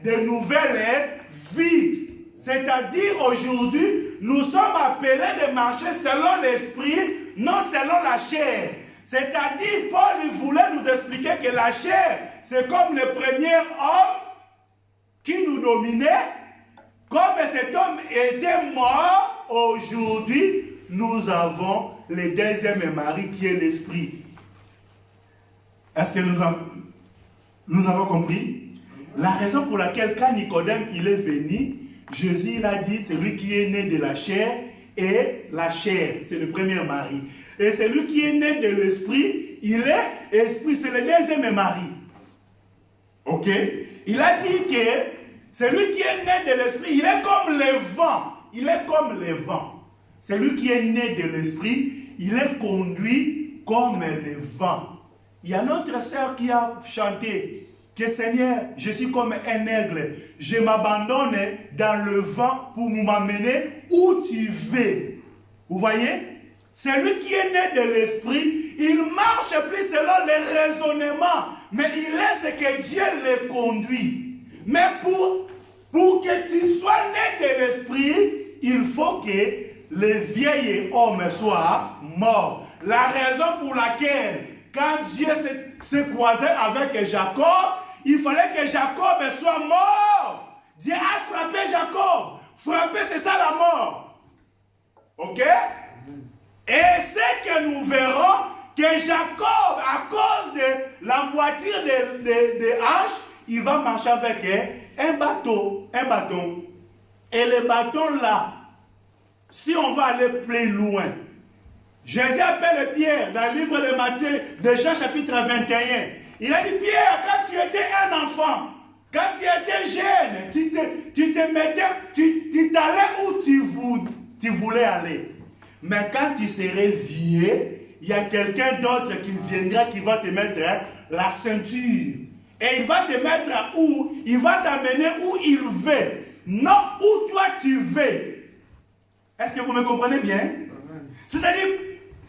de nouvelles vies. C'est-à-dire aujourd'hui, nous sommes appelés de marcher selon l'esprit, non selon la chair. C'est-à-dire, Paul voulait nous expliquer que la chair, c'est comme le premier homme qui nous dominait. Comme cet homme était mort, aujourd'hui, nous avons le deuxième mari qui est l'esprit. Est-ce que nous avons compris? La raison pour laquelle quand Nicodème il est venu, Jésus il a dit, celui qui est né de la chair, et la chair, c'est le premier mari. Et celui qui est né de l'esprit, il est esprit, c'est le deuxième mari. Ok? Il a dit que celui qui est né de l'esprit, il est comme le vent. il est comme le vent. Celui qui est né de l'esprit, il est conduit comme le vent. Il y a notre sœur qui a chanté que Seigneur, je suis comme un aigle, je m'abandonne dans le vent pour m'amener où tu veux. Vous voyez? Celui qui est né de l'esprit, il marche plus selon les raisonnements, mais il laisse que Dieu le conduit. Mais pour que tu sois né de l'esprit, il faut que le vieil homme soit mort. La raison pour laquelle, quand Dieu s'est croisé avec Jacob, il fallait que Jacob soit mort. Dieu a frappé Jacob. Frapper, c'est ça la mort. Ok? Et c'est que nous verrons que Jacob, à cause de la moitié des haches, il va marcher avec un bâton. Et le bâton là, si on va aller plus loin, Jésus appelle Pierre dans le livre de Matthieu, de Jean chapitre 21. Il a dit, Pierre, quand tu étais un enfant, quand tu étais jeune, tu t'allais où tu voulais aller. Mais quand tu serais vieux, il y a quelqu'un d'autre qui viendra, qui va te mettre la ceinture. Et il va te mettre où? Il va t'amener où il veut. Non où toi tu veux. Est-ce que vous me comprenez bien? C'est-à-dire,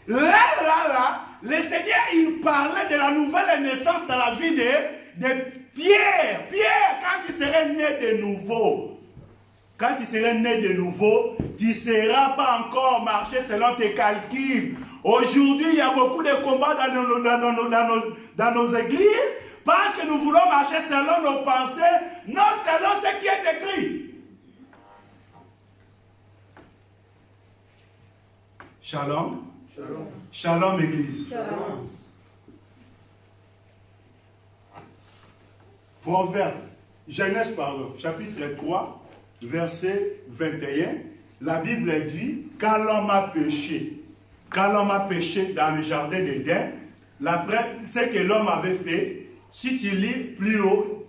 là, le Seigneur, il parlait de la nouvelle naissance dans la vie de Pierre. Pierre, quand tu serais né de nouveau, tu ne seras pas encore marché selon tes calculs. Aujourd'hui, il y a beaucoup de combats dans nos églises parce que nous voulons marcher selon nos pensées, non selon ce qui est écrit. Shalom. Shalom. Shalom, Église. Shalom. Proverbe, Genèse, chapitre 3, verset 21. La Bible dit, quand l'homme a péché dans le jardin d'Éden, ce que l'homme avait fait, si tu lis plus haut,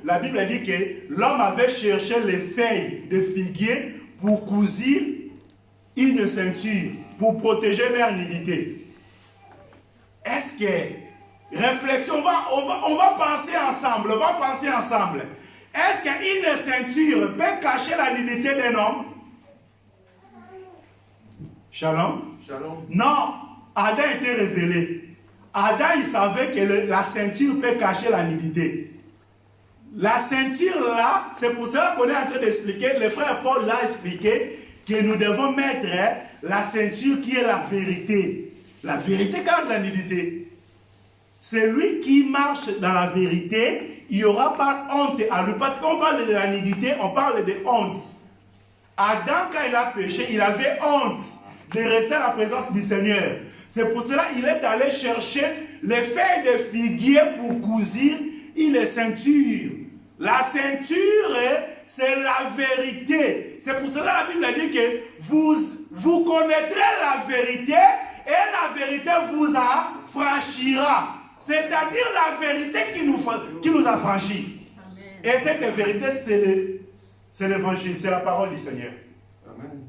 la Bible dit que l'homme avait cherché les feuilles de figuier pour cousir une ceinture, pour protéger leur nudité. Est-ce que, réflexion, on va penser ensemble, Est-ce qu'une ceinture peut cacher la nudité d'un homme? Shalom? Shalom. Non, Adam était révélé. Adam, il savait que la ceinture peut cacher la nudité. La ceinture là, c'est pour cela qu'on est en train d'expliquer, le frère Paul l'a expliqué, que nous devons mettre la ceinture qui est la vérité. La vérité garde la nudité. Celui qui marche dans la vérité, il n'y aura pas honte à lui. Parce qu'on parle de la nudité, on parle de honte. Adam, quand il a péché, il avait honte de rester à la présence du Seigneur. C'est pour cela qu'il est allé chercher les feuilles de figuier pour cousir une ceinture. La ceinture, c'est la vérité. C'est pour cela que la Bible dit que vous connaîtrez la vérité et la vérité vous affranchira. C'est-à-dire la vérité qui nous affranchit. Et cette vérité, c'est l'évangile, c'est la parole du Seigneur. Amen.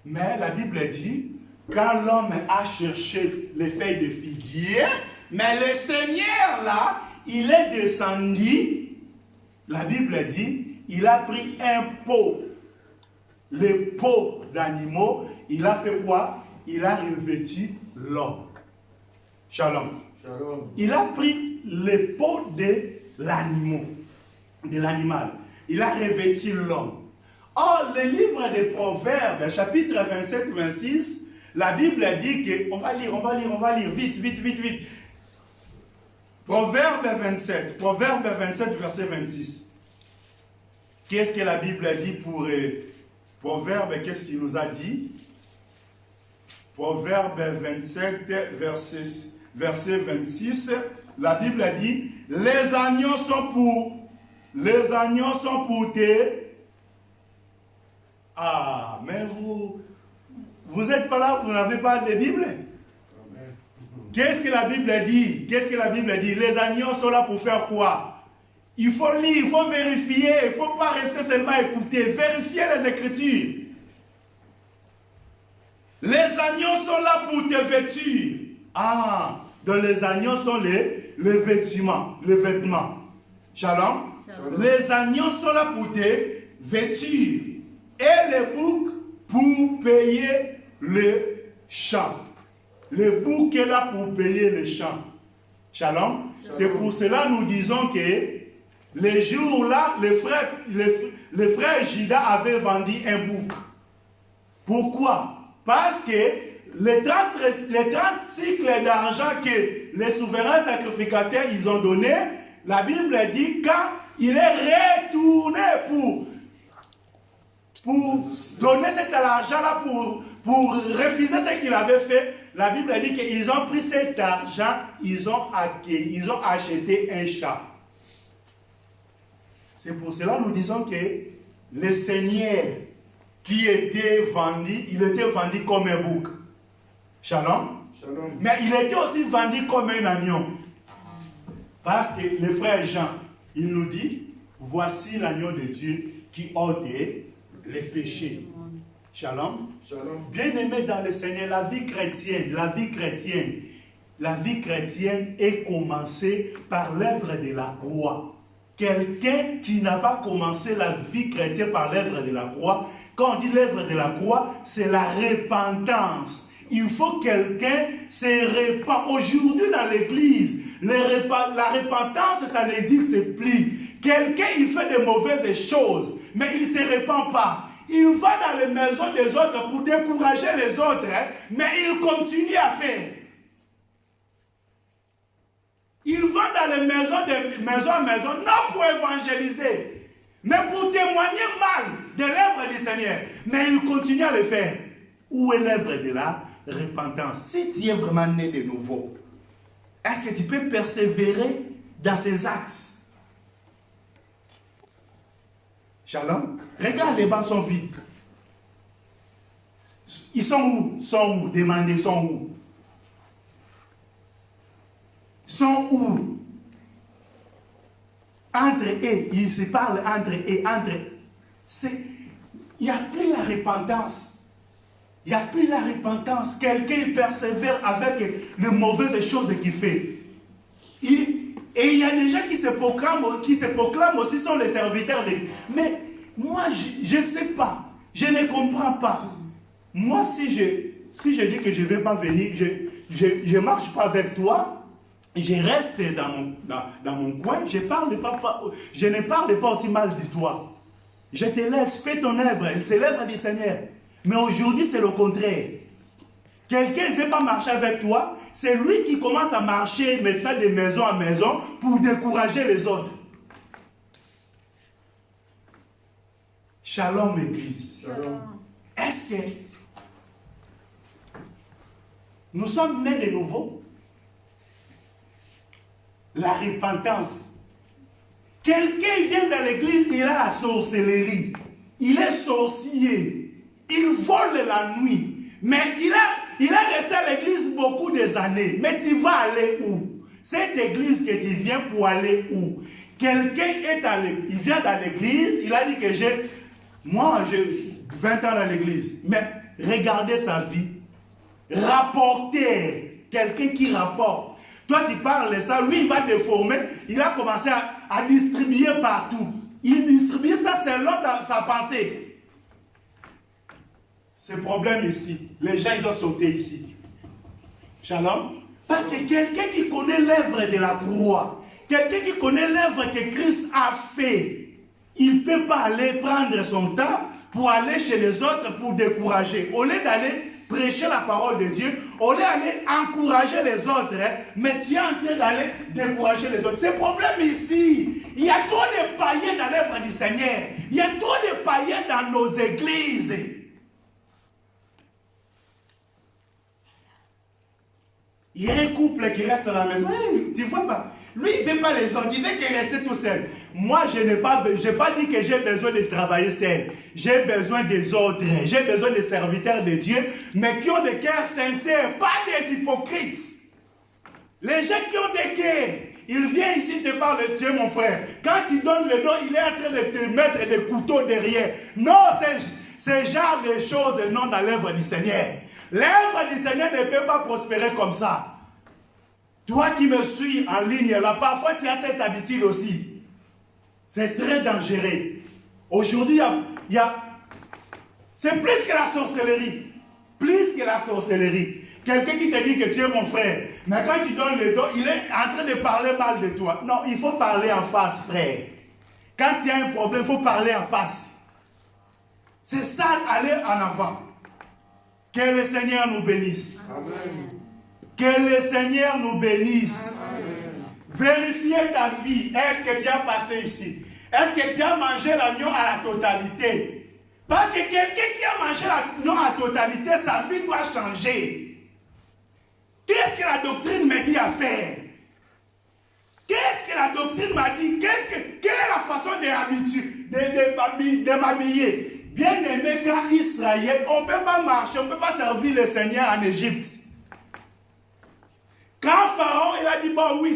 Mais la Bible dit, quand l'homme a cherché les feuilles de figuier, mais le Seigneur là, il est descendu, la Bible dit, il a pris un pot, le pot d'animaux, il a fait quoi? Il a revêtu l'homme. Shalom. Shalom. Il a pris le pot de l'animal. Il a revêtu l'homme. Or, le livre des Proverbes, chapitre 27-26, la Bible dit que, on va lire, vite. Proverbe 27, verset 26. Qu'est-ce que la Bible dit pour Proverbe? Qu'est-ce qu'il nous a dit? Proverbe 27, verset 26, la Bible dit, les agneaux sont pour tes... Ah, mais vous n'êtes pas là, vous n'avez pas de Bible? Qu'est-ce que la Bible dit? Les agneaux sont là pour faire quoi? Il faut lire, il faut vérifier, il ne faut pas rester seulement écouter. Vérifier les Écritures. Les agneaux sont là pour te vêtir. Ah, donc les agneaux sont les vêtements. Shalom. Les agneaux sont là pour te vêtir. Et les boucs pour payer le champ. Le bouc est là pour payer le champ. Shalom. C'est pour cela que nous disons que les jours-là, le frère Judas avait vendu un bouc. Pourquoi? Parce que les 30 cycles d'argent que les souverains sacrificateurs ils ont donné, la Bible dit quand il est retourné pour donner cet argent-là, pour refuser ce qu'il avait fait, la Bible dit qu'ils ont pris cet argent, ils ont acheté un chat. C'est pour cela que nous disons que le Seigneur qui était vendu, il était vendu comme un bouc. Shalom. Shalom. Mais il était aussi vendu comme un agneau. Parce que le frère Jean, il nous dit, voici l'agneau de Dieu qui ôte les péchés. Shalom. Shalom. Bien-aimé dans le Seigneur, la vie chrétienne est commencée par l'œuvre de la croix. Quelqu'un qui n'a pas commencé la vie chrétienne par l'œuvre de la croix, quand on dit l'œuvre de la croix, c'est la repentance. Il faut que quelqu'un se répand. Aujourd'hui dans l'église, la repentance, ça n'existe plus. Quelqu'un, il fait de mauvaises choses, mais il ne se répand pas. Il va dans les maisons des autres pour décourager les autres, mais il continue à faire. Il va dans les maisons de maison en maison, non pour évangéliser, mais pour témoigner mal de l'œuvre du Seigneur. Mais il continue à le faire. Où est l'œuvre de la repentance? Si tu es vraiment né de nouveau, est-ce que tu peux persévérer dans ces actes? Shalom. Regarde, les bancs sont vides. Ils sont où? Sont où? Demandez, sont où? Sont où? Entre eux, ils se parlent entre eux, il n'y a plus la repentance. Il n'y a plus la repentance. Quelqu'un persévère avec les mauvaises choses qu'il fait. Et il y a des gens qui se proclament aussi sont les serviteurs de Dieu. Mais moi, je ne sais pas. Je ne comprends pas. Moi, si je dis que je ne vais pas venir, je ne marche pas avec toi, je reste dans mon coin, je ne parle pas aussi mal de toi. Je te laisse, fais ton œuvre, c'est l'œuvre du Seigneur. Mais aujourd'hui, c'est le contraire. Quelqu'un ne veut pas marcher avec toi, c'est lui qui commence à marcher maintenant de maison en maison pour décourager les autres. Shalom, Église. Shalom. Est-ce que nous sommes nés de nouveau? La repentance. Quelqu'un vient dans l'église, il a la sorcellerie. Il est sorcier. Il vole la nuit. Mais il a resté à l'église beaucoup des années. Mais tu vas aller où? Cette église que tu viens pour aller où? Quelqu'un il vient dans l'église, il a dit que j'ai 20 ans dans l'église. Mais regardez sa vie. Rapporter. Quelqu'un qui rapporte. Toi, tu parles de ça, lui, il va te former. Il a commencé à distribuer partout. Il distribue ça selon sa pensée. C'est le problème ici. Les gens, ils ont sauté ici. Shalom. Parce que quelqu'un qui connaît l'œuvre de la croix, quelqu'un qui connaît l'œuvre que Christ a fait, il ne peut pas aller prendre son temps pour aller chez les autres pour décourager. Au lieu d'aller prêcher la parole de Dieu, au lieu d'aller encourager les autres, mais tu es en train d'aller décourager les autres. C'est le problème ici. Il y a trop de païens dans l'œuvre du Seigneur. Il y a trop de païens dans nos églises. Il y a un couple qui reste à la maison. Hey, tu vois pas? Lui, il ne veut pas les autres. Il veut qu'il reste tout seul. Moi, je n'ai pas dit que j'ai besoin de travailler seul. J'ai besoin des autres. J'ai besoin des serviteurs de Dieu, mais qui ont des cœurs sincères, pas des hypocrites. Les gens qui ont des cœurs, Il vient ici te parler, tu es mon frère. Quand il donne le don, il est en train de te mettre des couteaux derrière. Non, c'est genre de choses non dans l'œuvre du Seigneur. L'œuvre du Seigneur ne peut pas prospérer comme ça. Toi qui me suis en ligne là, parfois tu as cette habitude aussi. C'est très dangereux. Aujourd'hui, c'est plus que la sorcellerie. Plus que la sorcellerie. Quelqu'un qui te dit que tu es mon frère, mais quand tu donnes le don, il est en train de parler mal de toi. Non, il faut parler en face, frère. Quand il y a un problème, il faut parler en face. C'est ça, aller en avant. Que le Seigneur nous bénisse. Amen. Que le Seigneur nous bénisse. Amen. Vérifiez ta vie. Est-ce que tu as passé ici? Est-ce que tu as mangé l'agneau à la totalité? Parce que quelqu'un qui a mangé l'agneau à la totalité, sa vie doit changer. Qu'est-ce que la doctrine me dit à faire? Qu'est-ce que la doctrine m'a dit? Quelle est la façon de m'habiller? Bien aimé, quand Israël, on ne peut pas marcher, on ne peut pas servir le Seigneur en Égypte. Quand Pharaon, il a dit, bon oui,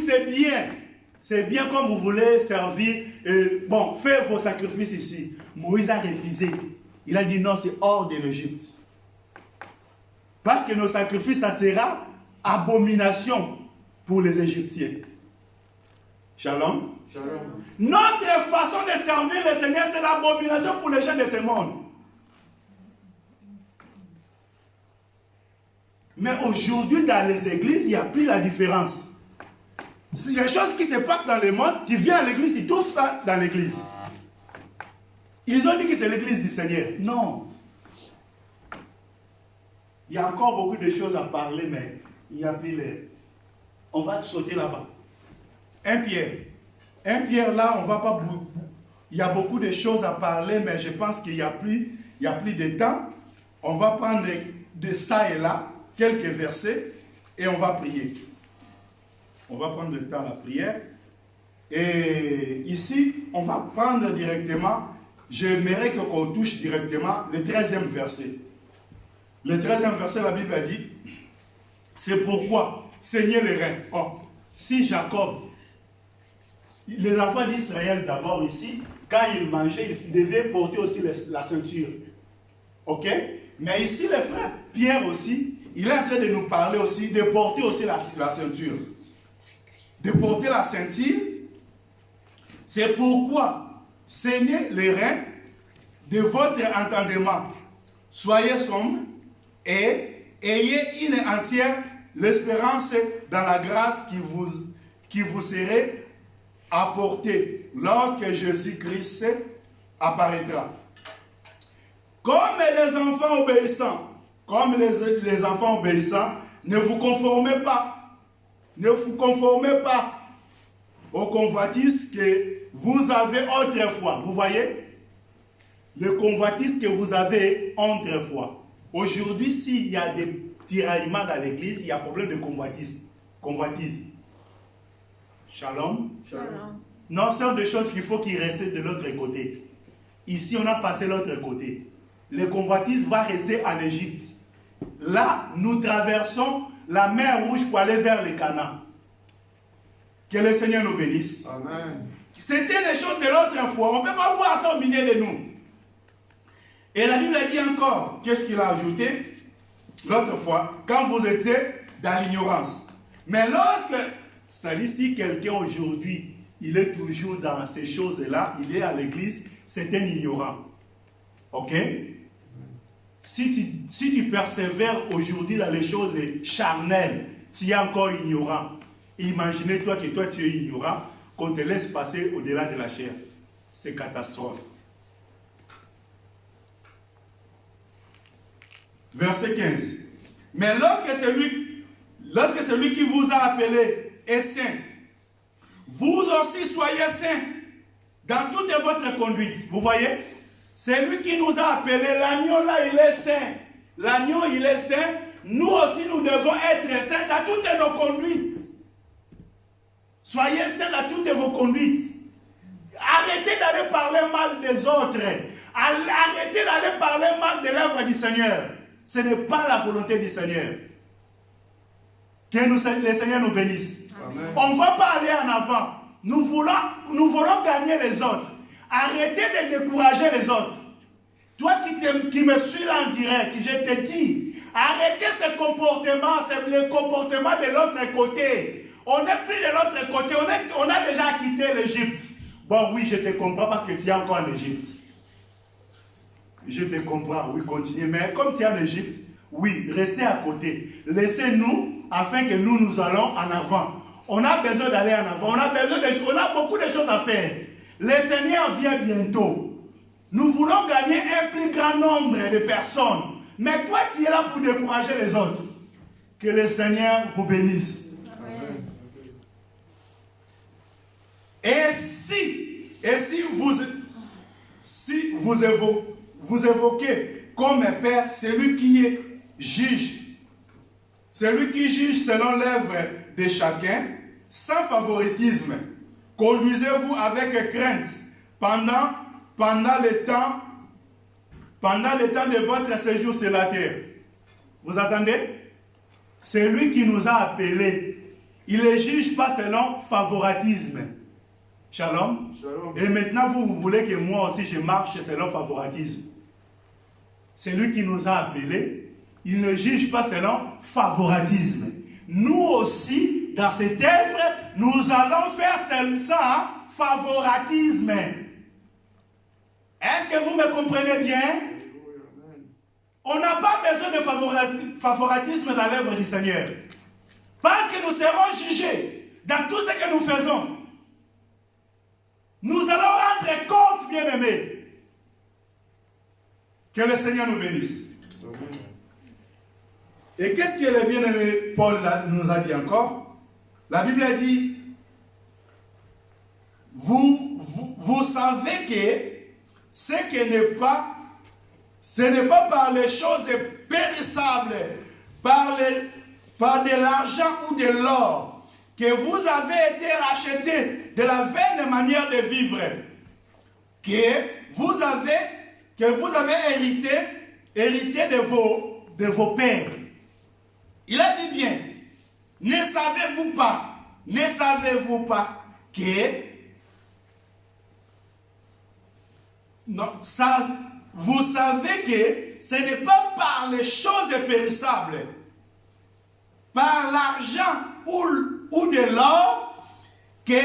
c'est bien comme vous voulez servir, bon, faites vos sacrifices ici. Moïse a refusé. Il a dit, non, c'est hors de l'Égypte. Parce que nos sacrifices, ça sera abomination pour les Égyptiens. Shalom. Shalom. Notre façon de servir le Seigneur, c'est l'abomination pour les gens de ce monde. Mais aujourd'hui, dans les églises, il n'y a plus la différence. Les choses qui se passent dans le monde, tu viens à l'église, ils trouvent ça dans l'église. Ils ont dit que c'est l'église du Seigneur. Non. Il y a encore beaucoup de choses à parler, mais il n'y a plus l'air. On va sauter là-bas. 1 Pierre. 1 Pierre, là, on ne va pas beaucoup. Il y a beaucoup de choses à parler, mais je pense qu'il n'y a plus de temps. On va prendre de ça et là, quelques versets, et on va prier. On va prendre le temps à la prière. Et ici, on va prendre directement, j'aimerais qu'on touche directement le 13e verset. Le 13e verset, la Bible a dit, c'est pourquoi, saignez les reins. Oh, si Jacob, les enfants d'Israël d'abord ici, quand ils mangeaient, ils devaient porter aussi la ceinture. Ok? Mais ici, le frère Pierre aussi, il est en train de nous parler aussi, de porter aussi la ceinture. De porter la ceinture, c'est pourquoi, saignez les reins de votre entendement. Soyez sombres et ayez une entière l'espérance dans la grâce qui vous serait apportée lorsque Jésus-Christ apparaîtra. Comme les enfants obéissants, ne vous conformez pas aux convoitises que vous avez autrefois. Vous voyez? Le convoitise que vous avez autrefois. Aujourd'hui, s'il y a des tiraillements dans l'église, il y a problème de convoitise. Shalom. Shalom. Non, c'est des choses qu'il faut qu'il reste de l'autre côté. Ici, on a passé l'autre côté. Le convoitise va rester en Égypte. Là, nous traversons la mer Rouge pour aller vers le Canaan. Que le Seigneur nous bénisse. Amen. C'était les choses de l'autre fois. On ne peut pas voir ça au milieu de nous. Et la Bible a dit encore, qu'est-ce qu'il a ajouté l'autre fois, quand vous étiez dans l'ignorance. Mais lorsque, c'est-à-dire si quelqu'un aujourd'hui, il est toujours dans ces choses-là, il est à l'église, c'est un ignorant. Ok? Si tu persévères aujourd'hui dans les choses charnelles, tu es encore ignorant. Imaginez-toi que toi tu es ignorant, qu'on te laisse passer au-delà de la chair. C'est catastrophe. Verset 15. Mais lorsque celui qui vous a appelé est saint, vous aussi soyez saints dans toute votre conduite. Vous voyez? C'est lui qui nous a appelés. L'agneau là, il est saint. L'agneau, il est saint. Nous aussi, nous devons être saints dans toutes nos conduites. Soyez saints dans toutes vos conduites. Arrêtez d'aller parler mal des autres. Arrêtez d'aller parler mal de l'œuvre du Seigneur. Ce n'est pas la volonté du Seigneur. Que le Seigneur nous bénisse. Amen. On ne va pas aller en avant. Nous voulons gagner les autres. Arrêtez de décourager les autres. Toi qui me suis là en direct, je te dis, arrêtez ce comportement, c'est le comportement de l'autre côté. On n'est plus de l'autre côté, on a déjà quitté l'Égypte. Bon, oui, je te comprends parce que tu es encore en Égypte. Je te comprends, oui, continue. Mais comme tu es en Égypte, oui, restez à côté. Laissez-nous afin que nous allons en avant. On a besoin d'aller en avant. On a beaucoup de choses à faire. Le Seigneur vient bientôt. Nous voulons gagner un plus grand nombre de personnes. Mais toi, tu es là pour décourager les autres. Que le Seigneur vous bénisse. Amen. Et si vous évoquez comme un père celui qui est juge, celui qui juge selon l'œuvre de chacun, sans favoritisme, conduisez-vous avec crainte pendant le temps de votre séjour sur la terre. Vous entendez? C'est lui qui nous a appelés. Il ne juge pas selon favoritisme. Shalom. Shalom. Et maintenant, vous voulez que moi aussi je marche selon favoritisme. C'est lui qui nous a appelés. Il ne juge pas selon favoritisme. Nous aussi, dans cette œuvre, nous allons faire ça, favoritisme. Est-ce que vous me comprenez bien? On n'a pas besoin de favoritisme dans l'œuvre du Seigneur. Parce que nous serons jugés dans tout ce que nous faisons. Nous allons rendre compte, bien-aimés. Que le Seigneur nous bénisse. Amen. Et qu'est-ce que le bien-aimé Paul nous a dit encore? La Bible a dit, vous savez que ce n'est pas par les choses périssables, par de l'argent ou de l'or, que vous avez été rachetés de la vaine manière de vivre, que vous avez hérité de vos pères. Il a dit bien, ne savez-vous pas que non, vous savez que ce n'est pas par les choses périssables, par l'argent ou de l'or, que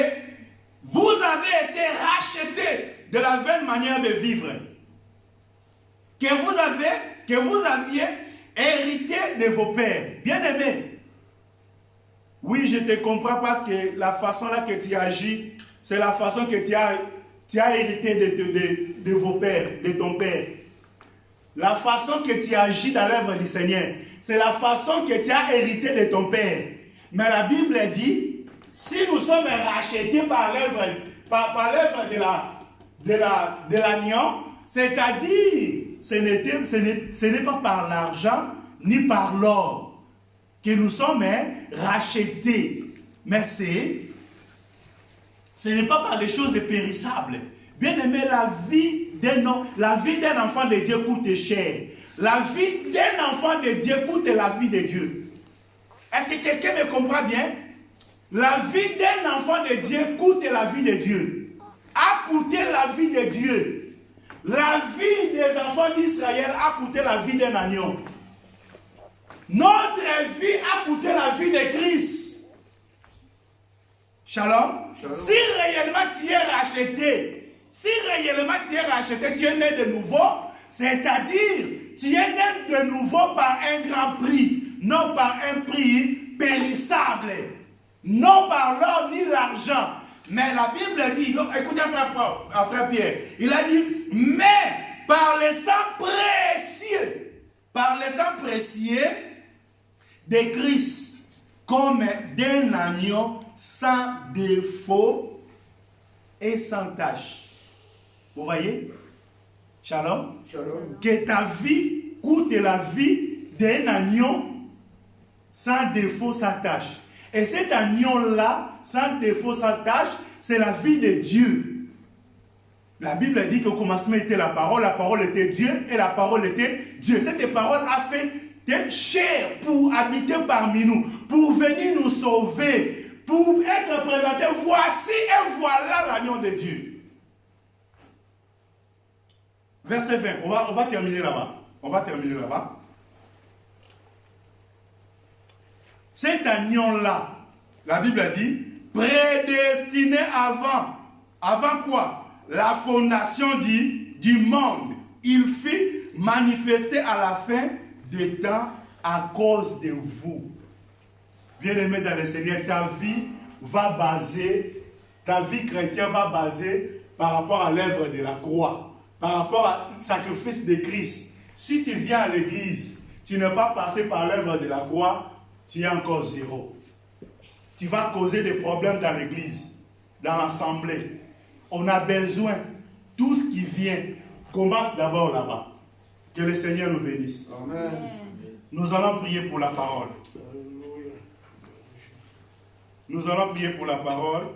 vous avez été rachetés de la vaine manière de vivre, que vous aviez hérité de vos pères. Bien-aimé, oui, je te comprends parce que la façon là que tu agis, c'est la façon que tu as hérité de vos pères, de ton père. La façon que tu agis dans l'œuvre du Seigneur, c'est la façon que tu as hérité de ton père. Mais la Bible dit, si nous sommes rachetés par l'œuvre de l'agneau, c'est-à-dire, ce n'est pas par l'argent ni par l'or que nous sommes rachetés. Mais ce n'est pas par des choses périssables. Bien aimé, la vie d'un enfant de Dieu coûte cher. La vie d'un enfant de Dieu coûte la vie de Dieu. Est-ce que quelqu'un me comprend bien? La vie d'un enfant de Dieu coûte la vie de Dieu. A coûté la vie de Dieu. La vie des enfants d'Israël a coûté la vie d'un agneau. Notre vie a coûté la vie de Christ. Shalom. Shalom. Si réellement tu es racheté, tu es né de nouveau, c'est-à-dire tu es né de nouveau par un grand prix, non par un prix périssable, non par l'or ni l'argent. Mais la Bible dit, écoutez frère Pierre, il a dit, mais par le sang précieux de Christ, comme d'un agneau sans défaut et sans tache. Vous voyez? Shalom. Shalom. Que ta vie coûte la vie d'un agneau sans défaut, sans tache. Et cet agneau-là, sans défaut, sans tache, c'est la vie de Dieu. La Bible dit qu'au commencement était la parole était Dieu, et la parole était Dieu. Cette parole a fait chair pour habiter parmi nous, pour venir nous sauver, pour être présenté. Voici et voilà l'agneau de Dieu. Verset 20, on va terminer là-bas. On va terminer là-bas. Cet agneau-là, la Bible a dit, prédestiné avant. Avant quoi? La fondation du monde. Il fut manifesté à la fin des temps à cause de vous. Bien-aimé dans le Seigneur, ta vie chrétienne va baser par rapport à l'œuvre de la croix, par rapport au sacrifice de Christ. Si tu viens à l'église, tu n'es pas passé par l'œuvre de la croix, tu es encore zéro. Tu vas causer des problèmes dans l'église, dans l'assemblée. On a besoin, tout ce qui vient, commence d'abord là-bas. Que le Seigneur nous bénisse. Amen. Nous allons prier pour la parole. Nous allons prier pour la parole.